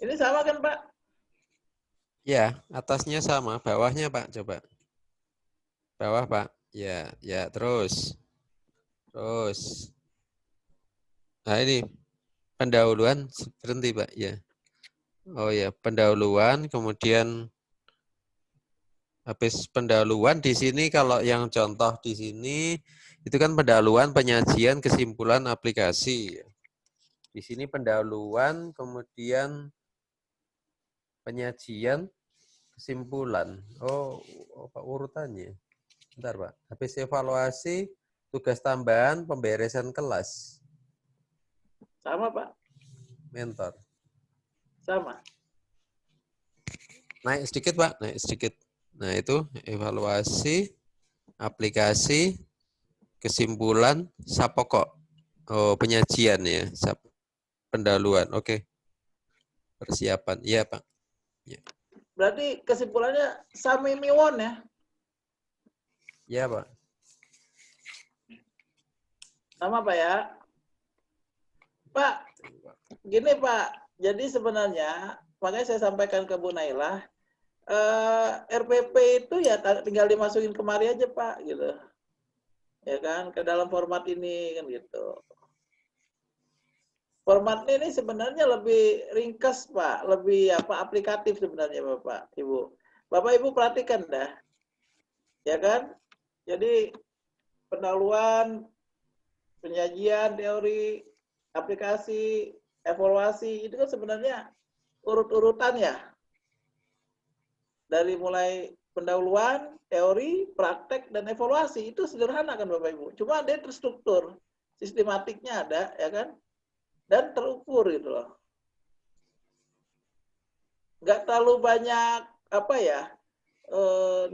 Ini sama kan Pak? Ya, atasnya sama, bawahnya Pak, coba. Bawah Pak. Ya, ya, terus. Terus. Nah ini pendahuluan berhenti Pak, ya. Oh ya, pendahuluan, kemudian habis pendahuluan di sini kalau yang contoh di sini itu kan pendahuluan, penyajian, kesimpulan, aplikasi. Di sini pendahuluan, kemudian penyajian, kesimpulan. Oh, apa urutannya? Bentar Pak. Habis evaluasi, tugas tambahan, pemberesan kelas, Sama Pak? mentor. Sama. Naik sedikit Pak, naik sedikit. Nah itu evaluasi, aplikasi, kesimpulan, sapokok. Oh, penyajian ya, pendahuluan. Oke. Persiapan. Iya, Pak. Ya. Berarti kesimpulannya Sami Miwon ya? Iya, Pak. Sama Pak ya? Pak, gini Pak. Jadi sebenarnya, makanya saya sampaikan ke Bu Nailah, RPP itu ya tinggal dimasukin kemari aja Pak, gitu. Ya kan, ke dalam format ini kan gitu. Formatnya ini sebenarnya lebih ringkas Pak, lebih aplikatif sebenarnya Bapak, Ibu. Bapak Ibu perhatikan dah. Ya kan? Jadi pendahuluan, penyajian, teori, aplikasi, evaluasi itu kan sebenarnya urut-urutan ya. Dari mulai pendahuluan, teori, praktek, dan evaluasi itu sederhana kan Bapak Ibu. Cuma dia terstruktur, sistematiknya ada, ya kan? Dan terukur gitu loh. Nggak terlalu banyak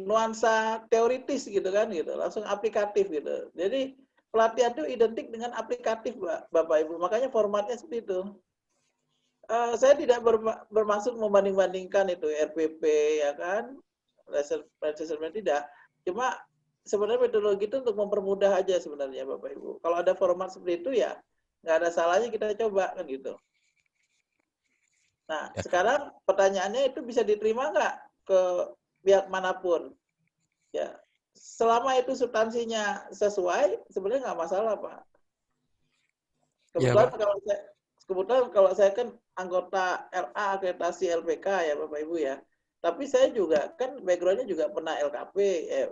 nuansa teoritis gitu kan gitu, langsung aplikatif gitu. Jadi pelatihan itu identik dengan aplikatif Bapak Ibu. Makanya formatnya seperti itu. Saya tidak bermaksud membanding-bandingkan itu RPP ya kan, assessment tidak. Cuma sebenarnya metodologi itu untuk mempermudah aja sebenarnya Bapak Ibu. Kalau ada format seperti itu ya nggak ada salahnya kita coba kan gitu. Nah, Ya. sekarang pertanyaannya itu bisa diterima nggak ke pihak manapun? Ya, selama itu substansinya sesuai, sebenarnya nggak masalah, Pak. Ya, Kebetulan Pak. kalau saya kan anggota LA akreditasi LPK ya, Bapak Ibu ya. Tapi saya juga kan backgroundnya juga pernah LKP,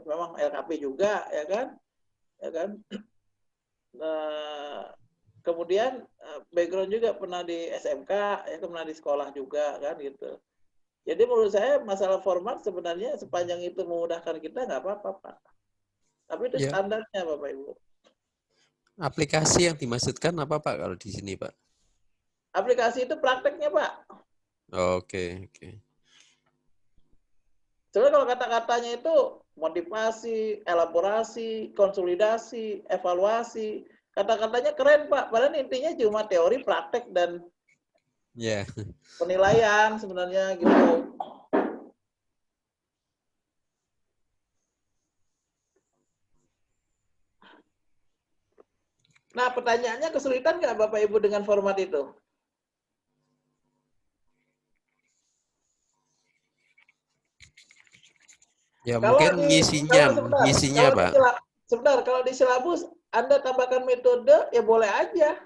memang LKP juga, ya kan, ya kan. Kemudian background juga pernah di SMK, ya pernah di sekolah juga kan gitu. Jadi menurut saya masalah format sebenarnya sepanjang itu memudahkan kita nggak apa-apa Pak. Tapi itu Ya. standarnya Bapak Ibu. Aplikasi yang dimaksudkan apa Pak kalau di sini Pak? Aplikasi itu prakteknya Pak. Oke, oke. Sebenarnya kalau kata-katanya itu motivasi, elaborasi, konsolidasi, evaluasi, kata-katanya keren Pak. Padahal intinya cuma teori, praktek dan Ya. penilaian sebenarnya gitu. Nah, pertanyaannya kesulitan nggak Bapak Ibu dengan format itu? Ya Kalau mungkin ngisinya Pak. kalau di silabus Anda tambahkan metode ya boleh aja.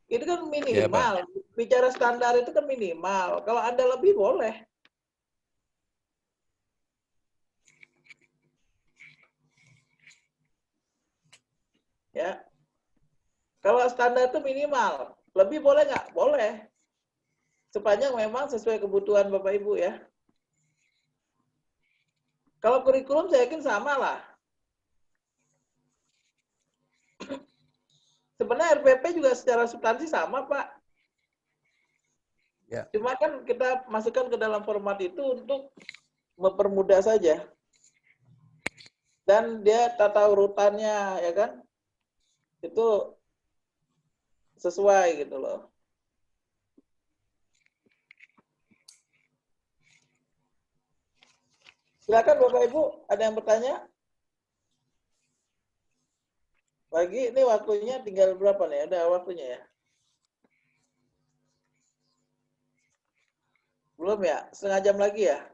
Itu kan Ya Pak. minimal. Bicara standar itu kan minimal. Kalau Anda lebih boleh. Ya. Kalau standar itu minimal. Lebih boleh nggak? Boleh. Sepanjang memang sesuai kebutuhan Bapak Ibu ya. Kalau kurikulum saya yakin sama lah. Sebenarnya RPP juga secara substansi sama, Pak. Ya. Cuma kan kita masukkan ke dalam format itu untuk mempermudah saja. Dan dia tata urutannya, ya kan? Itu sesuai gitu loh. Silakan Bapak Ibu, ada yang bertanya? Pagi ini waktunya tinggal berapa nih? Ada waktunya ya? Belum ya? Setengah jam lagi ya?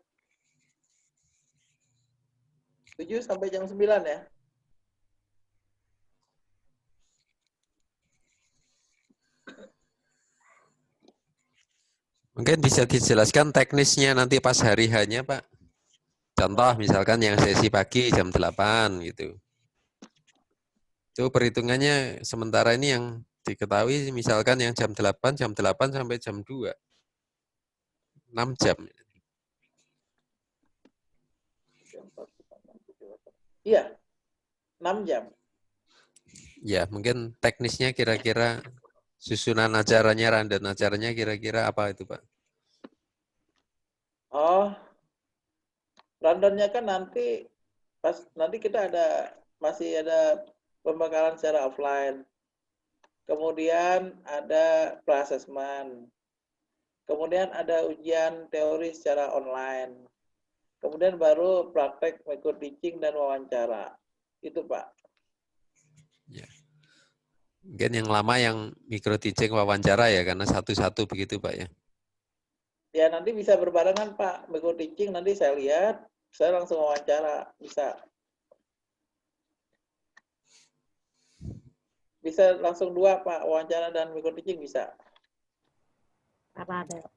7 sampai jam 9 ya? Mungkin bisa dijelaskan teknisnya nanti pas hari hanya, Pak. Contoh misalkan yang sesi pagi jam 8 gitu. Itu perhitungannya sementara ini yang diketahui misalkan yang jam 8 sampai jam 2. 6 jam. Iya, 6 jam. Ya, mungkin teknisnya kira-kira susunan acaranya, rundown acaranya kira-kira apa itu, Pak? Oh, rundown-nya kan nanti nanti kita masih ada pembekalan secara offline. Kemudian ada pra-assessment. Kemudian ada ujian teori secara online. Kemudian baru praktek micro teaching dan wawancara. Itu, Pak. Ya. Mungkin yang lama yang micro teaching wawancara ya, karena satu-satu begitu, Pak ya. Ya, nanti bisa berbarengan, Pak. Micro teaching nanti saya lihat, saya langsung wawancara. Bisa. Bisa langsung 2, Pak. Wawancara dan micro teaching bisa. Apa ada?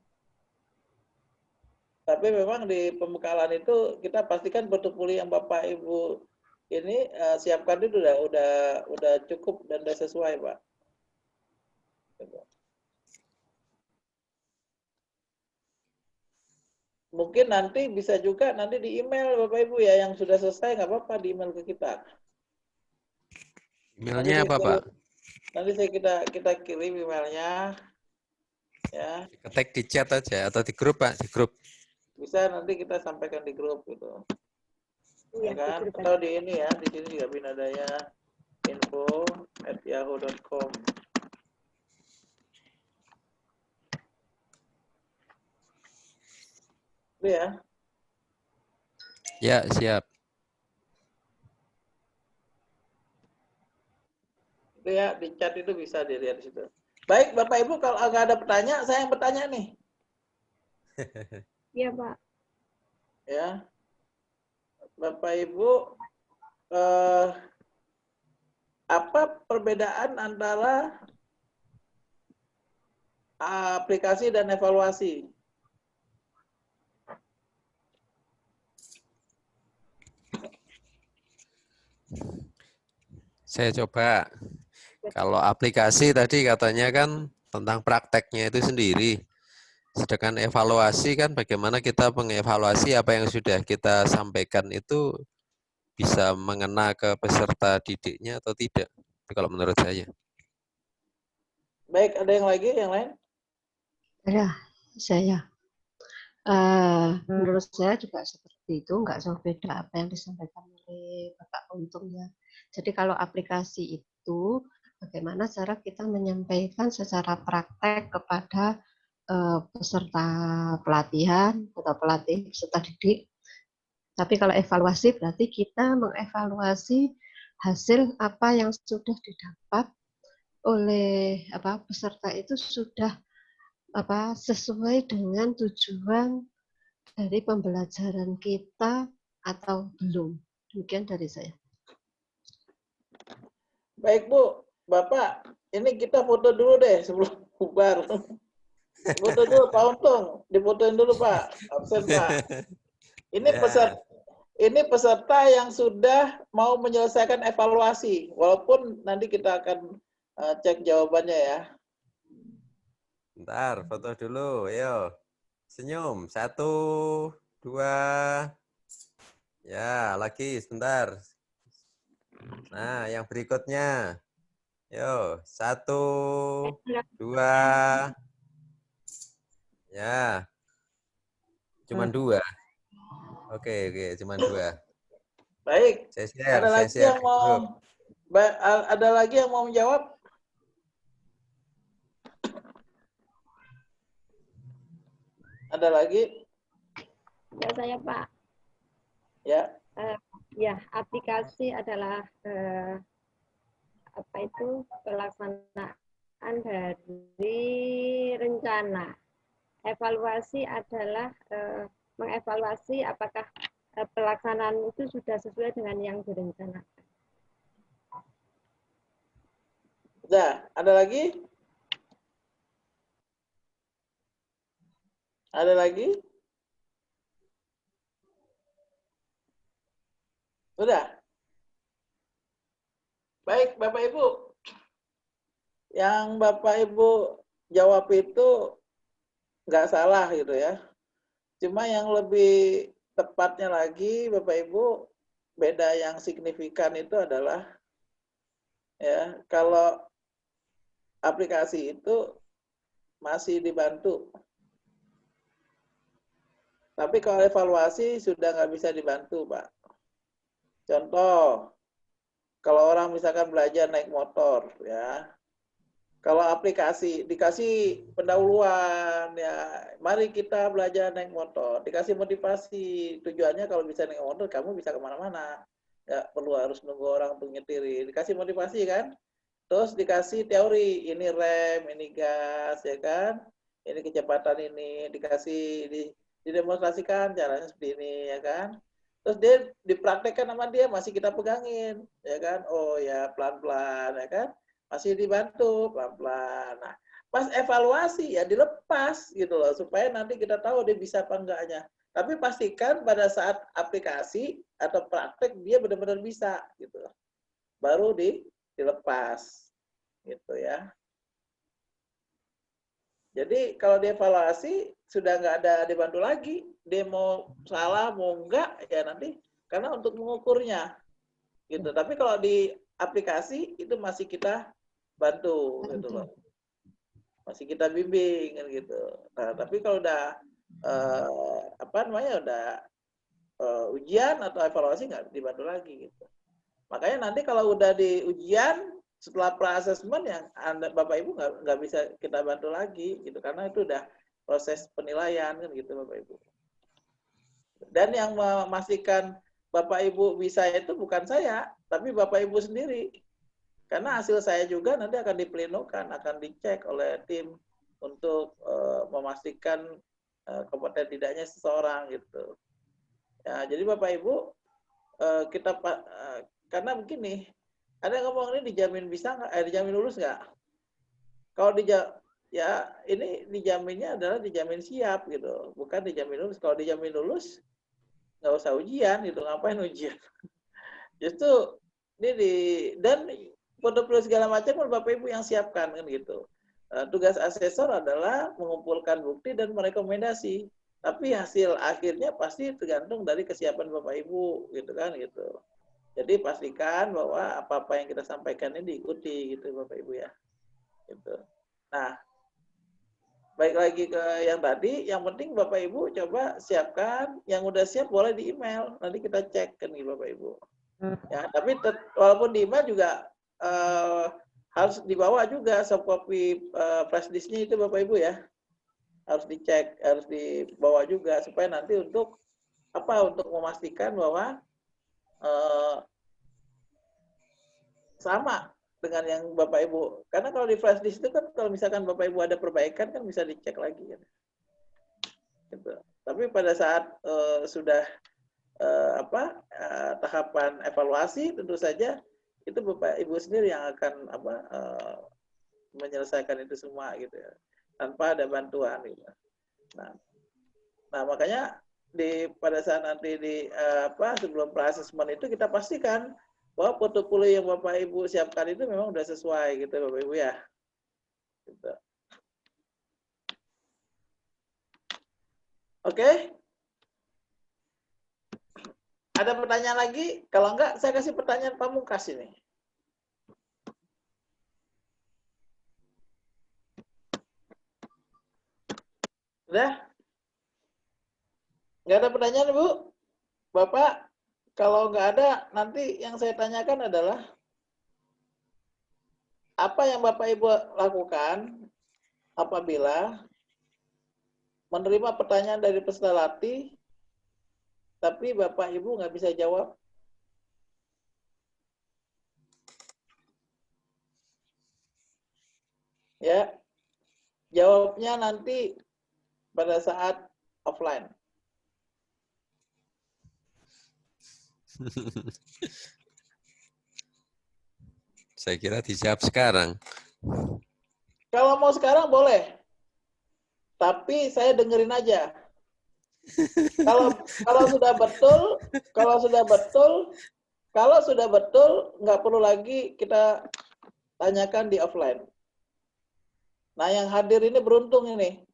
Tapi memang di pembekalan itu kita pastikan portofolio yang Bapak Ibu ini siapkan itu udah cukup dan udah sesuai, Pak. Mungkin nanti bisa juga nanti di email Bapak Ibu ya yang sudah selesai nggak apa-apa di email ke kita. Emailnya apa, Pak? Nanti kita kirim emailnya ya. Ketik di chat aja atau di grup, Pak, di grup. Bisa nanti kita sampaikan di grup gitu. Iya, Ya kan? Atau di ini ya, di sini juga Binadaya info@yahoo.com. Itu ya. Ya, siap. Itu ya, di chat itu bisa dilihat di situ. Baik, Bapak Ibu, kalau nggak ada pertanyaan, saya yang bertanya nih. Iya, Pak. Ya, Bapak Ibu, apa perbedaan antara aplikasi dan evaluasi? Saya coba. Kalau aplikasi tadi katanya kan tentang prakteknya itu sendiri. Sedangkan evaluasi kan bagaimana kita mengevaluasi apa yang sudah kita sampaikan itu bisa mengena ke peserta didiknya atau tidak. Itu kalau menurut saya. Baik, ada yang lagi, yang lain? Ya, saya. Menurut saya juga seperti itu, nggak jauh beda apa yang disampaikan oleh Bapak Untung ya. Jadi kalau aplikasi itu, bagaimana cara kita menyampaikan secara praktek kepada peserta pelatihan atau pelatih peserta didik. Tapi kalau evaluasi berarti kita mengevaluasi hasil apa yang sudah didapat oleh peserta itu sudah sesuai dengan tujuan dari pembelajaran kita atau belum. Demikian dari saya. Baik, Bu. Bapak, ini kita foto dulu deh sebelum bubar. Foto dulu, Pak Untung. Difotoin dulu, Pak. Absen, Pak. Ini peserta yang sudah mau menyelesaikan evaluasi. Walaupun nanti kita akan cek jawabannya ya. Bentar, foto dulu. Ayo. Senyum. 1, 2. Ya, lagi sebentar. Nah, yang berikutnya. Yo, 1, 2. Ya. Cuman 2. Oke, cuman 2. Baik. Saya share, Ada saya lagi share yang di grup. ada lagi yang mau menjawab? Ada lagi? Ya, saya, Pak. Ya. Ya, aplikasi adalah pelaksanaan dari rencana. Evaluasi adalah mengevaluasi apakah pelaksanaan itu sudah sesuai dengan yang direncanakan. Udah, ada lagi? Ada lagi? Udah? Baik, Bapak Ibu. Yang Bapak Ibu jawab itu nggak salah gitu ya. Cuma yang lebih tepatnya lagi, Bapak Ibu, beda yang signifikan itu adalah ya, kalau aplikasi itu masih dibantu. Tapi kalau evaluasi sudah nggak bisa dibantu, Pak. Contoh, kalau orang misalkan belajar naik motor, ya, kalau aplikasi dikasih pendahuluan, ya, mari kita belajar naik motor, dikasih motivasi, tujuannya kalau bisa naik motor, kamu bisa kemana-mana, ya, perlu harus nunggu orang untuk nyetiri, dikasih motivasi kan, terus dikasih teori, ini rem, ini gas, ya kan, ini kecepatan ini, dikasih didemonstrasikan caranya seperti ini, ya kan. Terus dia dipraktekkan sama dia, masih kita pegangin, ya kan. Oh ya, pelan-pelan, ya kan. Masih dibantu pelan-pelan. Nah, pas evaluasi ya dilepas gitu loh, supaya nanti kita tahu dia bisa apa enggaknya. Tapi pastikan pada saat aplikasi atau praktek dia benar-benar bisa gitu. Baru dilepas gitu ya. Jadi kalau dievaluasi sudah nggak ada dibantu lagi, dia mau salah mau enggak ya nanti karena untuk mengukurnya gitu. Tapi kalau di aplikasi itu masih kita bantu gitu loh, masih kita bimbing kan gitu. Nah tapi kalau udah apa namanya udah ujian atau evaluasi nggak dibantu lagi gitu. Makanya nanti kalau udah di ujian setelah pra-assessment yang Anda Bapak Ibu nggak bisa kita bantu lagi gitu karena itu udah proses penilaian kan gitu Bapak Ibu. Dan yang memastikan Bapak Ibu bisa itu bukan saya, tapi Bapak Ibu sendiri. Karena hasil saya juga nanti akan diplenokan, akan dicek oleh tim untuk memastikan kompeten tidaknya seseorang gitu. Ya, jadi Bapak Ibu kita karena begini, ada yang ngomong ini dijamin bisa nggak? Dijamin lulus nggak? Kalau ya ini dijaminnya adalah dijamin siap gitu, bukan dijamin lulus. Kalau dijamin lulus nggak usah ujian gitu, ngapain ujian? Justru ini dan portofolio segala macam kan Bapak Ibu yang siapkan kan gitu. Tugas asesor adalah mengumpulkan bukti dan merekomendasi. Tapi hasil akhirnya pasti tergantung dari kesiapan Bapak Ibu gitu kan gitu. Jadi pastikan bahwa apa-apa yang kita sampaikan ini diikuti gitu Bapak Ibu ya. Gitu. Nah, baik lagi ke yang tadi, yang penting Bapak Ibu coba siapkan, yang udah siap boleh di email, nanti kita cek kan gitu Bapak Ibu. Ya, tapi walaupun di email juga harus dibawa juga soft copy flash disknya itu Bapak Ibu ya. Harus dicek, harus dibawa juga supaya nanti untuk apa? Untuk memastikan bahwa sama dengan yang Bapak Ibu. Karena kalau di flash disk itu kan kalau misalkan Bapak Ibu ada perbaikan kan bisa dicek lagi kan. Gitu. Tapi pada saat sudah tahapan evaluasi tentu saja itu Bapak Ibu sendiri yang akan menyelesaikan itu semua gitu ya. Tanpa ada bantuan gitu. Nah, makanya pada saat nanti sebelum pra-assessment itu kita pastikan bahwa portofolio yang Bapak Ibu siapkan itu memang udah sesuai gitu Bapak Ibu ya. Gitu. Oke? Ada pertanyaan lagi? Kalau enggak, saya kasih pertanyaan pamungkas ini. Udah? Enggak ada pertanyaan, Bu? Bapak? Kalau nggak ada, nanti yang saya tanyakan adalah apa yang Bapak Ibu lakukan apabila menerima pertanyaan dari peserta latih, tapi Bapak Ibu nggak bisa jawab? jawabnya nanti pada saat offline. Saya kira dijawab sekarang. Kalau mau sekarang boleh, tapi saya dengerin aja. Kalau sudah betul, nggak perlu lagi kita tanyakan di offline. Nah, yang hadir ini beruntung ini,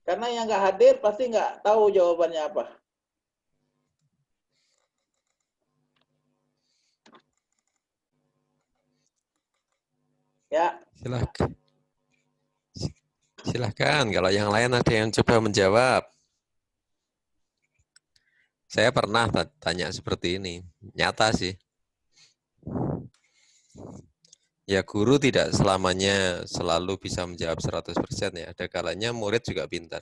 karena yang nggak hadir pasti nggak tahu jawabannya apa. Ya. Silahkan, kalau yang lain ada yang coba menjawab. Saya pernah tanya seperti ini, nyata sih. Ya guru tidak selamanya selalu bisa menjawab 100% ya, ada kalanya murid juga pintar.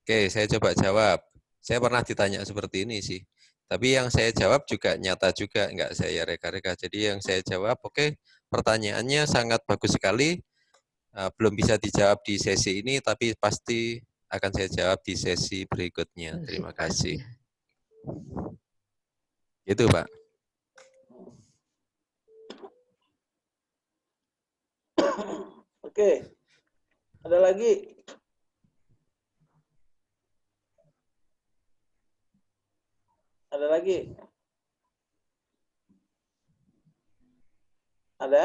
Oke, saya coba jawab. Saya pernah ditanya seperti ini sih. Tapi yang saya jawab juga nyata juga, enggak saya reka-reka. Jadi yang saya jawab, oke, pertanyaannya sangat bagus sekali. Belum bisa dijawab di sesi ini, tapi pasti akan saya jawab di sesi berikutnya. Terima kasih. Itu, Pak. Oke. Ada lagi? Ada lagi? Ada?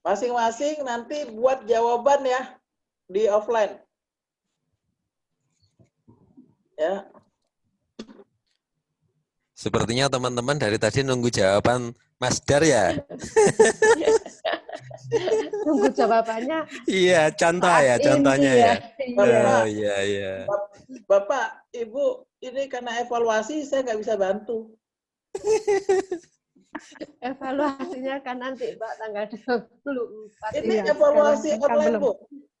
Masing-masing nanti buat jawaban ya di offline. Ya. Sepertinya teman-teman dari tadi nunggu jawaban Mas Dar ya. Tunggu jawabannya. Iya, contohnya ya. Bapak, Iya. Bapak, Ibu, ini karena evaluasi saya nggak bisa bantu. Evaluasinya kan nanti Pak tanggal 24. Ini Iya, evaluasi sekarang online, belum. Bu.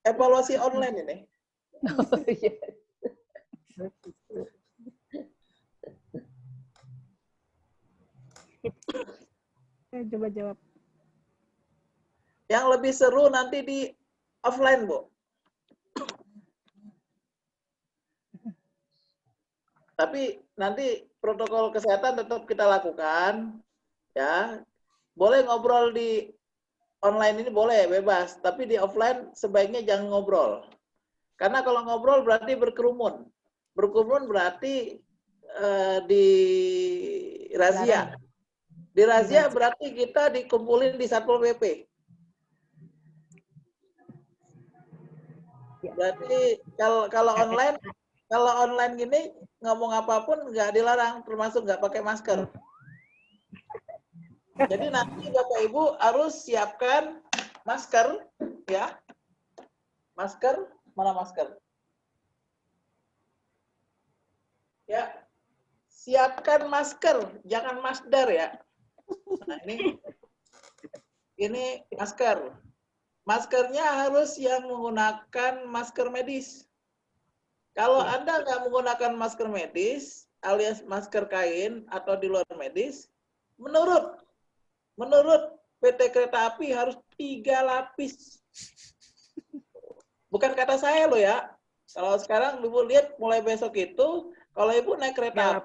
Evaluasi online ini. Oh, iya. Saya coba jawab. Yang lebih seru nanti di offline, Bu. Tapi nanti protokol kesehatan tetap kita lakukan, ya. Boleh ngobrol di online ini boleh, bebas. Tapi di offline sebaiknya jangan ngobrol. Karena kalau ngobrol berarti berkerumun. Berkerumun berarti di razia. Di razia berarti kita dikumpulin di Satpol PP. Berarti kalau online gini ngomong apapun nggak dilarang, termasuk nggak pakai masker. Jadi nanti Bapak Ibu harus siapkan masker, ya. Masker, mana masker? Ya, siapkan masker, jangan masdar ya. Nah, ini masker. Maskernya harus yang menggunakan masker medis. Kalau Anda nggak menggunakan masker medis, alias masker kain atau di luar medis, menurut PT Kereta Api harus 3 lapis. Bukan kata saya loh ya. Kalau sekarang Ibu lihat mulai besok itu, kalau Ibu naik kereta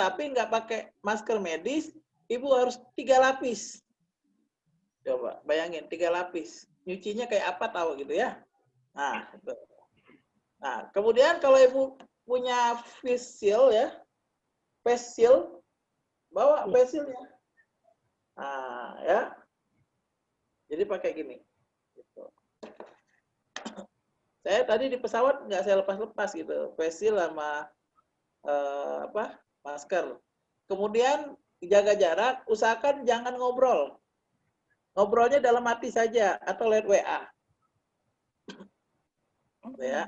api, nggak pakai masker medis, Ibu harus 3 lapis. Coba bayangin 3 lapis. Nyucinya kayak apa tahu gitu ya. Nah, itu. Nah, kemudian kalau Ibu punya face shield ya, bawa face shieldnya. Nah, ya. Jadi pakai gini. Gitu. Saya tadi di pesawat nggak saya lepas-lepas gitu, face shield sama masker. Kemudian jaga jarak, usahakan jangan ngobrol. Ngobrolnya dalam hati saja atau lewat WA. Ya.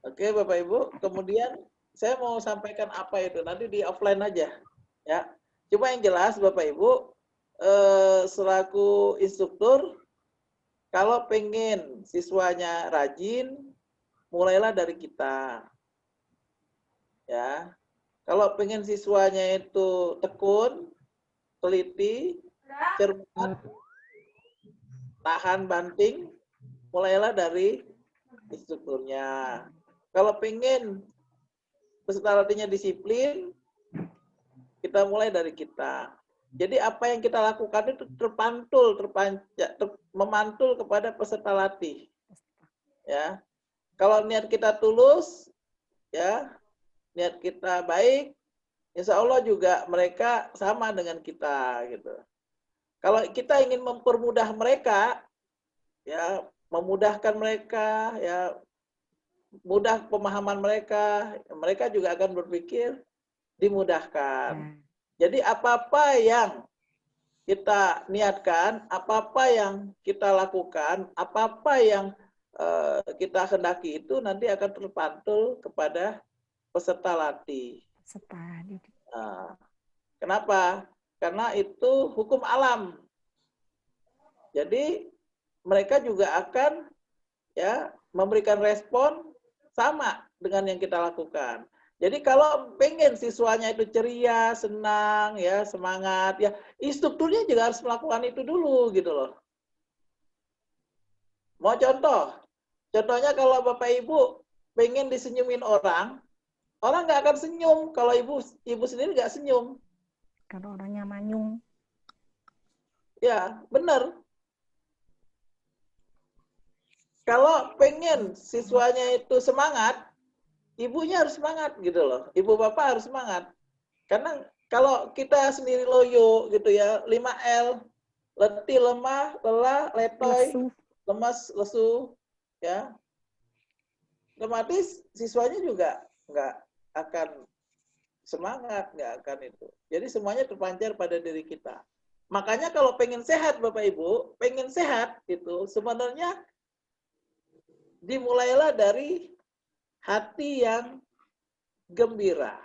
Oke, Bapak Ibu. Kemudian saya mau sampaikan apa itu nanti di offline aja. Ya. Cuma yang jelas Bapak Ibu, selaku instruktur, kalau pengen siswanya rajin, mulailah dari kita. Ya. Kalau pengen siswanya itu tekun, teliti, cermat, tahan banting, mulailah dari instrukturnya. Kalau pengen peserta latihnya disiplin, kita mulai dari kita. Jadi apa yang kita lakukan itu memantul kepada peserta latih. Ya, kalau niat kita tulus, ya, niat kita baik, insya Allah juga mereka sama dengan kita, gitu. Kalau kita ingin mempermudah mereka, ya, memudahkan mereka, ya, mudah pemahaman mereka, mereka juga akan berpikir dimudahkan. Jadi apa-apa yang kita niatkan, apa-apa yang kita lakukan, apa-apa yang kita hendaki itu nanti akan terpantul kepada peserta latih. Kenapa? Karena itu hukum alam. Jadi mereka juga akan, ya, memberikan respon sama dengan yang kita lakukan. Jadi kalau pengen siswanya itu ceria, senang, ya, semangat, ya, instrukturnya juga harus melakukan itu dulu, gitu loh. Mau contoh? Contohnya kalau Bapak Ibu pengen disenyumin orang nggak akan senyum kalau ibu sendiri nggak senyum. Kalau orangnya manyung. Ya, benar. Kalau pengen siswanya itu semangat, ibunya harus semangat, gitu loh. Ibu bapak harus semangat. Karena kalau kita sendiri loyo, gitu ya, 5L, letih, lemah, lelah, letoy, lemas, lesu, ya, otomatis siswanya juga nggak akan semangat, nggak akan itu. Jadi semuanya terpancar pada diri kita. Makanya kalau pengen sehat Bapak Ibu, pengen sehat itu sebenarnya dimulailah dari hati yang gembira.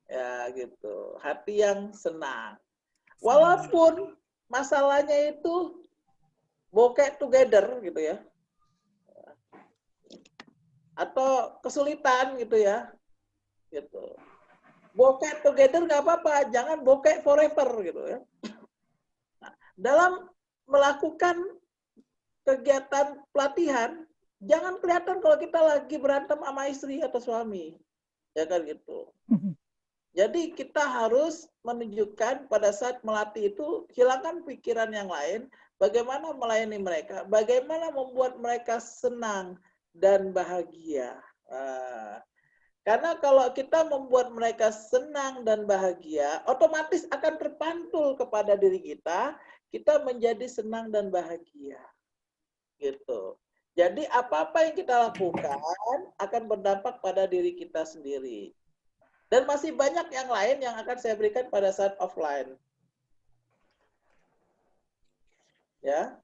Ya gitu, hati yang senang. Walaupun masalahnya itu bokeh together gitu ya. Atau kesulitan gitu ya. Gitu. Bokeh together nggak apa-apa, jangan bokeh forever gitu ya. Nah, dalam melakukan kegiatan pelatihan, jangan kelihatan kalau kita lagi berantem sama istri atau suami. Ya kan gitu. Jadi kita harus menunjukkan pada saat melatih itu, hilangkan pikiran yang lain, bagaimana melayani mereka, bagaimana membuat mereka senang dan bahagia. Karena kalau kita membuat mereka senang dan bahagia, otomatis akan terpantul kepada diri kita, kita menjadi senang dan bahagia. Gitu. Jadi apa-apa yang kita lakukan akan berdampak pada diri kita sendiri. Dan masih banyak yang lain yang akan saya berikan pada saat offline. Ya,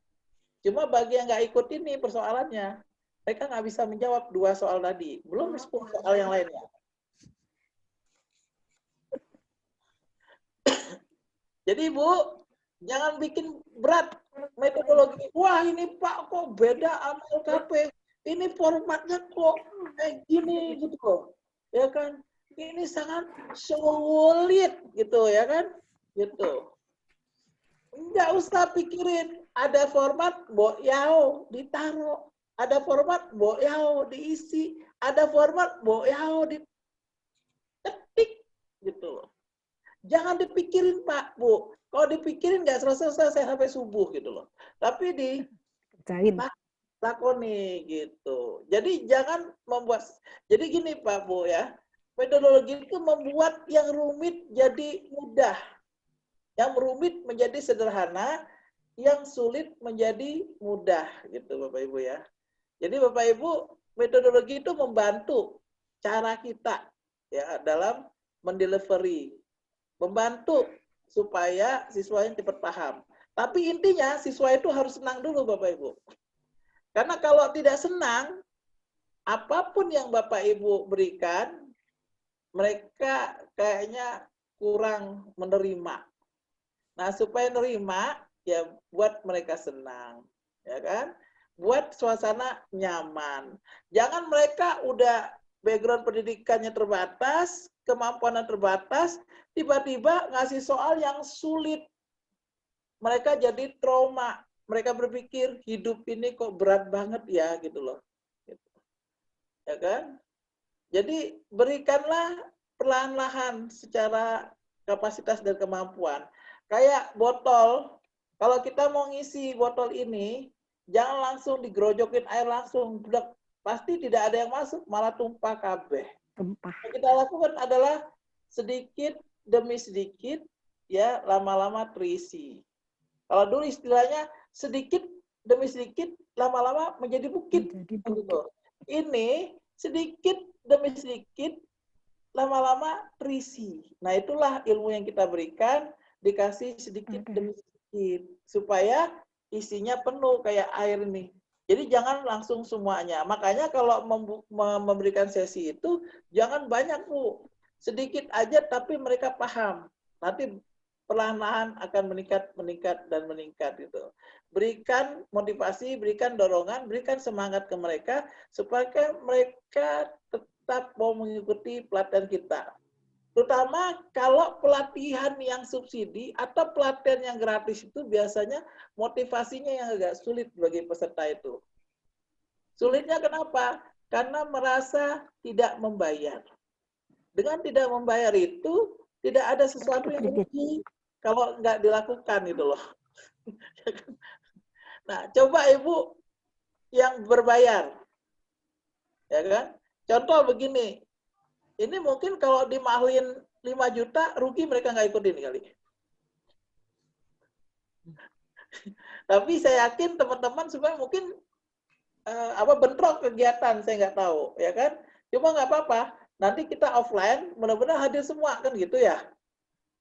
cuma bagi yang nggak ikut ini persoalannya, mereka nggak bisa menjawab 2 soal tadi, belum 10 soal yang lainnya. Jadi Bu, jangan bikin berat metodologi. Wah ini Pak kok beda sama LKP, ini formatnya kok kayak gini gitu loh, ya kan? Ini sangat sulit gitu ya kan, gitu. Nggak usah pikirin, ada format mbok yao ditaruh, ada format mbok yao diisi, ada format mbok yao diketik gitu. Jangan dipikirin Pak Bu, kalau dipikirin nggak selesai sampai subuh gitu loh. Tapi lakoni gitu. Jadi jangan membuat, jadi gini Pak Bu ya. Metodologi itu membuat yang rumit jadi mudah. Yang rumit menjadi sederhana, yang sulit menjadi mudah gitu Bapak Ibu ya. Jadi Bapak Ibu, metodologi itu membantu cara kita ya dalam mendelivery. Membantu supaya siswanya cepat paham. Tapi intinya siswa itu harus senang dulu Bapak Ibu. Karena kalau tidak senang, apapun yang Bapak Ibu berikan, mereka kayaknya kurang menerima. Nah, supaya menerima, ya buat mereka senang, ya kan? Buat suasana nyaman. Jangan mereka udah background pendidikannya terbatas, kemampuannya terbatas, tiba-tiba ngasih soal yang sulit. Mereka jadi trauma. Mereka berpikir hidup ini kok berat banget ya gitu loh. Ya kan? Jadi berikanlah perlahan-lahan secara kapasitas dan kemampuan. Kayak botol, kalau kita mau ngisi botol ini, jangan langsung digerojokin air langsung. Pasti tidak ada yang masuk, malah tumpah kabeh. Tumpah. Yang kita lakukan adalah sedikit demi sedikit, ya lama-lama terisi. Kalau dulu istilahnya sedikit demi sedikit, lama-lama menjadi bukit. Gitu. Ini sedikit demi sedikit, lama-lama terisi. Nah itulah ilmu yang kita berikan, dikasih sedikit demi sedikit, supaya isinya penuh kayak air nih. Jadi jangan langsung semuanya. Makanya kalau memberikan sesi itu, jangan banyak Bu. Sedikit aja tapi mereka paham. Nanti perlahan-lahan akan meningkat gitu. Berikan motivasi, berikan dorongan, berikan semangat ke mereka supaya mereka tetap mau mengikuti pelatihan kita. Terutama kalau pelatihan yang subsidi atau pelatihan yang gratis itu biasanya motivasinya yang agak sulit bagi peserta itu. Sulitnya kenapa? Karena merasa tidak membayar. Dengan tidak membayar itu tidak ada sesuatu yang rugi kalau nggak dilakukan gitu loh. Nah, coba Ibu yang berbayar. Ya kan? Contoh begini. Ini mungkin kalau dimahlin 5 juta, rugi mereka nggak ikutin kali. Tapi saya yakin teman-teman sebenarnya mungkin bentrok kegiatan, saya nggak tahu, ya kan? Cuma nggak apa-apa. Nanti kita offline, mudah-mudahan hadir semua kan gitu ya.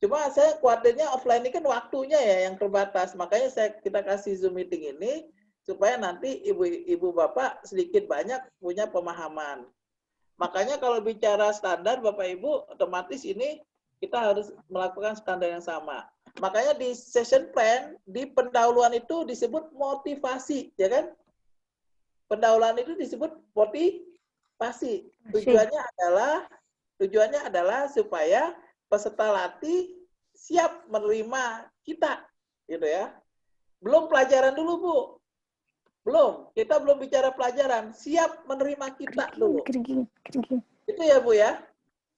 Cuma saya khawatirnya offline ini kan waktunya ya yang terbatas. Makanya kita kasih Zoom meeting ini supaya nanti ibu bapak sedikit banyak punya pemahaman. Makanya kalau bicara standar Bapak Ibu, otomatis ini kita harus melakukan standar yang sama. Makanya di session plan, di pendahuluan itu disebut motivasi, ya kan? Pendahuluan itu disebut motivasi. Tujuannya adalah supaya peserta latih siap menerima kita, gitu ya. Belum pelajaran dulu, Bu. Belum, kita belum bicara pelajaran, siap menerima kita dulu. Itu ya Bu ya,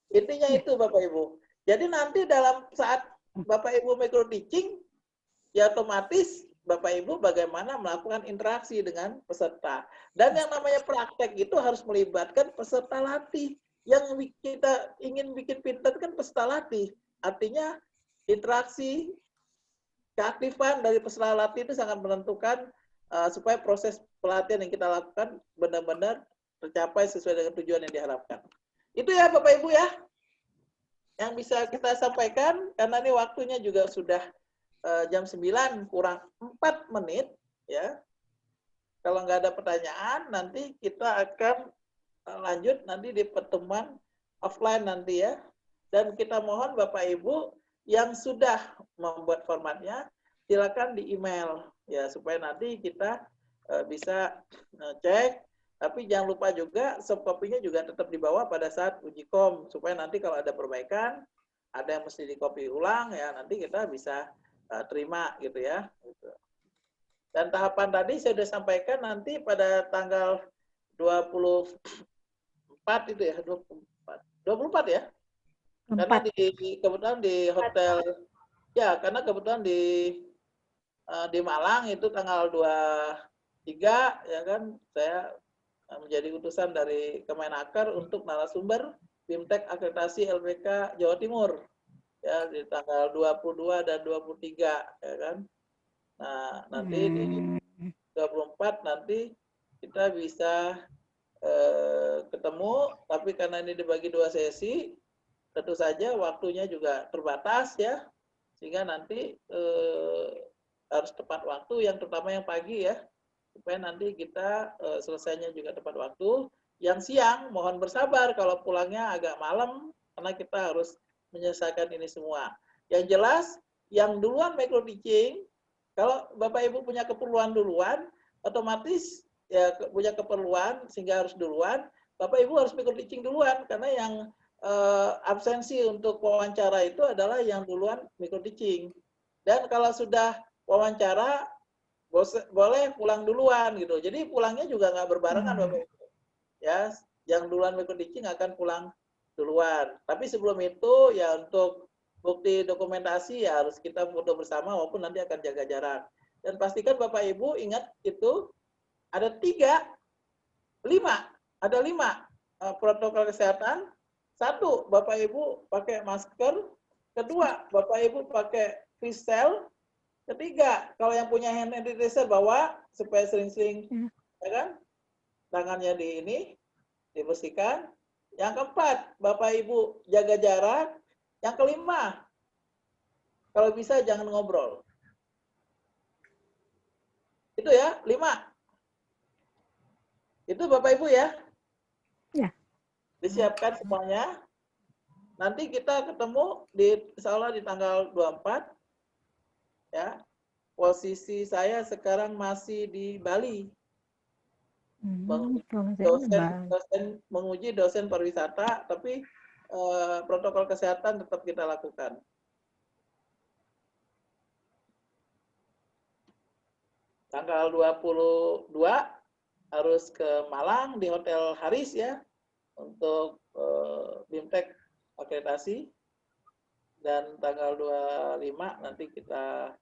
intinya itu Bapak Ibu. Jadi nanti dalam saat Bapak Ibu micro teaching, ya otomatis Bapak Ibu bagaimana melakukan interaksi dengan peserta. Dan yang namanya praktek itu harus melibatkan peserta latih. Yang kita ingin bikin pintar kan peserta latih. Artinya interaksi, keaktifan dari peserta latih itu sangat menentukan supaya proses pelatihan yang kita lakukan benar-benar tercapai sesuai dengan tujuan yang diharapkan. Itu ya Bapak Ibu ya, yang bisa kita sampaikan, karena ini waktunya juga sudah jam 9 kurang 4 menit. Ya. Kalau nggak ada pertanyaan, nanti kita akan lanjut nanti di pertemuan offline nanti ya. Dan kita mohon Bapak Ibu yang sudah membuat formatnya, silakan di email ya supaya nanti kita bisa cek. Tapi jangan lupa juga soft copy-nya juga tetap dibawa pada saat uji kom supaya nanti kalau ada perbaikan, ada yang mesti di copy ulang ya nanti kita bisa terima gitu ya. Dan tahapan tadi saya sudah sampaikan nanti pada tanggal 24 itu ya, 24 ya. Karena kebetulan di hotel ya, karena kebetulan di Malang itu tanggal 23 ya kan, saya menjadi utusan dari Kemenaker untuk narasumber BIMTEK akreditasi LPK Jawa Timur ya di tanggal 22 dan 23 ya kan. Nah, nanti di 24 nanti kita bisa ketemu, tapi karena ini dibagi 2 sesi, tentu saja waktunya juga terbatas ya, sehingga nanti harus tepat waktu, yang terutama yang pagi ya, supaya nanti kita selesainya juga tepat waktu. Yang siang mohon bersabar kalau pulangnya agak malam, karena kita harus menyelesaikan ini semua. Yang jelas, yang duluan micro teaching, kalau Bapak Ibu punya keperluan duluan, otomatis ya punya keperluan sehingga harus duluan, Bapak Ibu harus micro teaching duluan, karena yang absensi untuk wawancara itu adalah yang duluan micro teaching. Dan kalau sudah wawancara, boleh pulang duluan gitu. Jadi pulangnya juga nggak berbarengan Bapak Ibu. Ya, yang duluan micro teaching akan pulang duluan. Tapi sebelum itu ya untuk bukti dokumentasi ya harus kita foto bersama walaupun nanti akan jaga jarak. Dan pastikan Bapak Ibu ingat itu ada 5 protokol kesehatan. 1, Bapak Ibu pakai masker. 2, Bapak Ibu pakai face shield. 3, kalau yang punya hand sanitizer bawa supaya sering-sering, ya kan? Tangannya dibersihkan. Yang 4, Bapak Ibu jaga jarak. Yang 5, kalau bisa jangan ngobrol. Itu ya, 5. Itu Bapak Ibu ya. Ya. Disiapkan semuanya. Nanti kita ketemu insya Allah di tanggal 24. Ya. Posisi saya sekarang masih di Bali. Menguji dosen pariwisata, tapi protokol kesehatan tetap kita lakukan. Tanggal 22 harus ke Malang di Hotel Haris ya untuk BIMTEK akreditasi, dan tanggal 25 nanti kita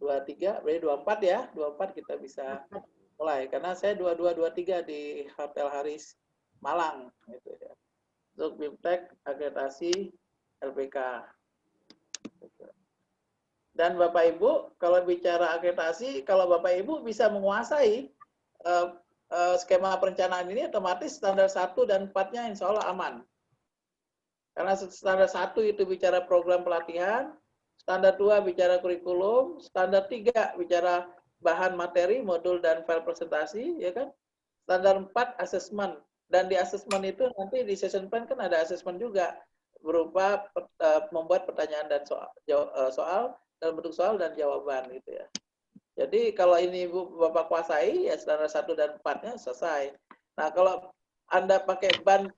23, berarti 24 ya, 24 kita bisa mulai karena saya 22 23 di Hotel Haris Malang gitu ya. Untuk BIMTEK akreditasi LPK. Dan Bapak Ibu, kalau bicara akreditasi, kalau Bapak Ibu bisa menguasai skema perencanaan ini, otomatis standar 1 dan 4-nya insya Allah aman. Karena standar 1 itu bicara program pelatihan, standar 2 bicara kurikulum, standar 3 bicara bahan materi, modul, dan file presentasi, ya kan? Standar 4 asesmen. Dan di asesmen itu nanti di session plan kan ada asesmen juga, berupa membuat pertanyaan dan soal dalam bentuk soal dan jawaban gitu ya. Jadi kalau ini Bapak kuasai ya standar 1 dan 4-nya selesai. Nah, kalau Anda pakai ban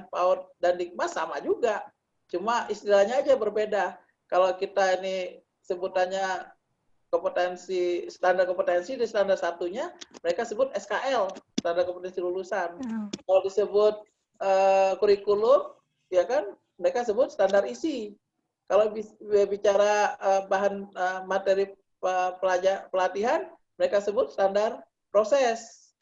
PAUD dan Dikmas sama juga. Cuma istilahnya aja berbeda. Kalau kita ini sebutannya kompetensi, standar kompetensi di standar 1-nya mereka sebut SKL, standar kompetensi lulusan. Kalau disebut kurikulum ya kan mereka sebut standar isi. Kalau bicara bahan materi pelatihan, mereka sebut standar proses.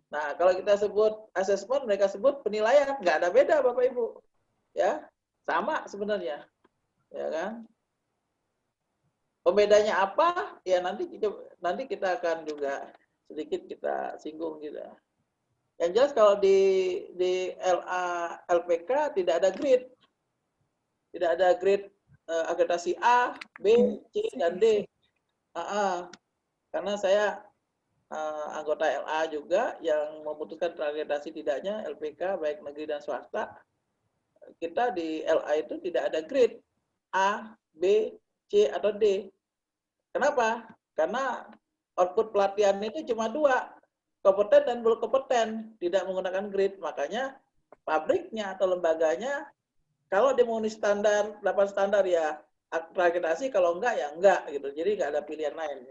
Nah, kalau kita sebut asesmen, mereka sebut penilaian. Nggak ada beda, Bapak Ibu. Ya, sama sebenarnya. Ya kan? Pembedanya apa? Ya nanti kita akan juga sedikit kita singgung juga. Yang jelas kalau di LPK tidak ada grade. Tidak ada grade akreditasi A, B, C, dan D. Karena saya anggota LA juga yang memutuskan terakreditasi tidaknya LPK baik negeri dan swasta. Kita di LA itu tidak ada grade A, B, C, atau D. Kenapa? Karena output pelatihan itu cuma 2, kompeten dan belum kompeten, tidak menggunakan grade. Makanya pabriknya atau lembaganya kalau dia memenuhi standar, 8 standar ya akreditasi, kalau enggak ya enggak gitu. Jadi enggak ada pilihan lain.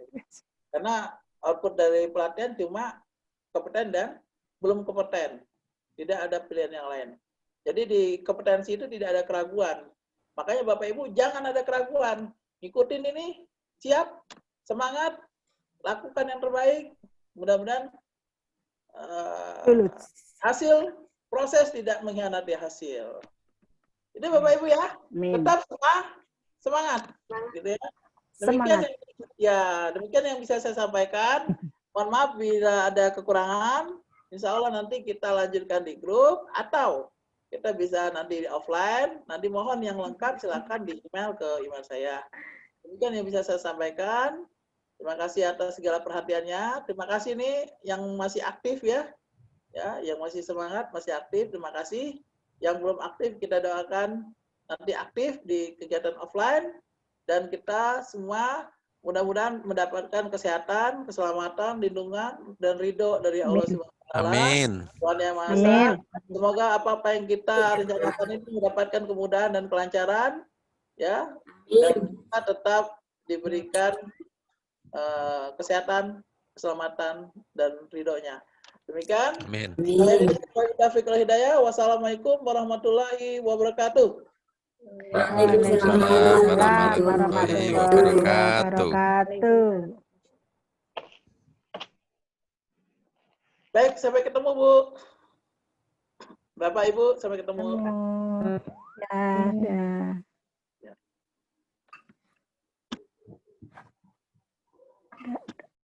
Karena output dari pelatihan cuma kompeten dan belum kompeten. Tidak ada pilihan yang lain. Jadi di kompetensi itu tidak ada keraguan. Makanya Bapak Ibu jangan ada keraguan. Ikutin ini, siap, semangat, lakukan yang terbaik. Mudah-mudahan hasil proses tidak mengkhianati hasil. Itu Bapak Ibu ya, tetap semangat, gitu ya. Demikian yang bisa saya sampaikan. Mohon maaf bila ada kekurangan. Insya Allah nanti kita lanjutkan di grup atau kita bisa nanti offline. Nanti mohon yang lengkap silakan di email ke email saya. Demikian yang bisa saya sampaikan. Terima kasih atas segala perhatiannya. Terima kasih nih yang masih aktif ya, yang masih semangat, masih aktif. Terima kasih. Yang belum aktif kita doakan nanti aktif di kegiatan offline, dan kita semua Mudah-mudahan mendapatkan kesehatan, keselamatan, lindungan, dan ridho dari Allah Amin. Subhanahu wa Ta'ala. Amin. Tuhan Yang Maha Esa. Amin. Semoga apa-apa yang kita rencanakan ini mendapatkan kemudahan dan kelancaran, ya, dan kita tetap diberikan kesehatan, keselamatan, dan ridhonya. Demikian. Amin. Taufiq wal hidayah. Wassalamualaikum warahmatullahi wabarakatuh. Waalaikumsalam warahmatullahi wabarakatuh. Baik, sampai ketemu Bu. Bapak Ibu, sampai ketemu. Ya.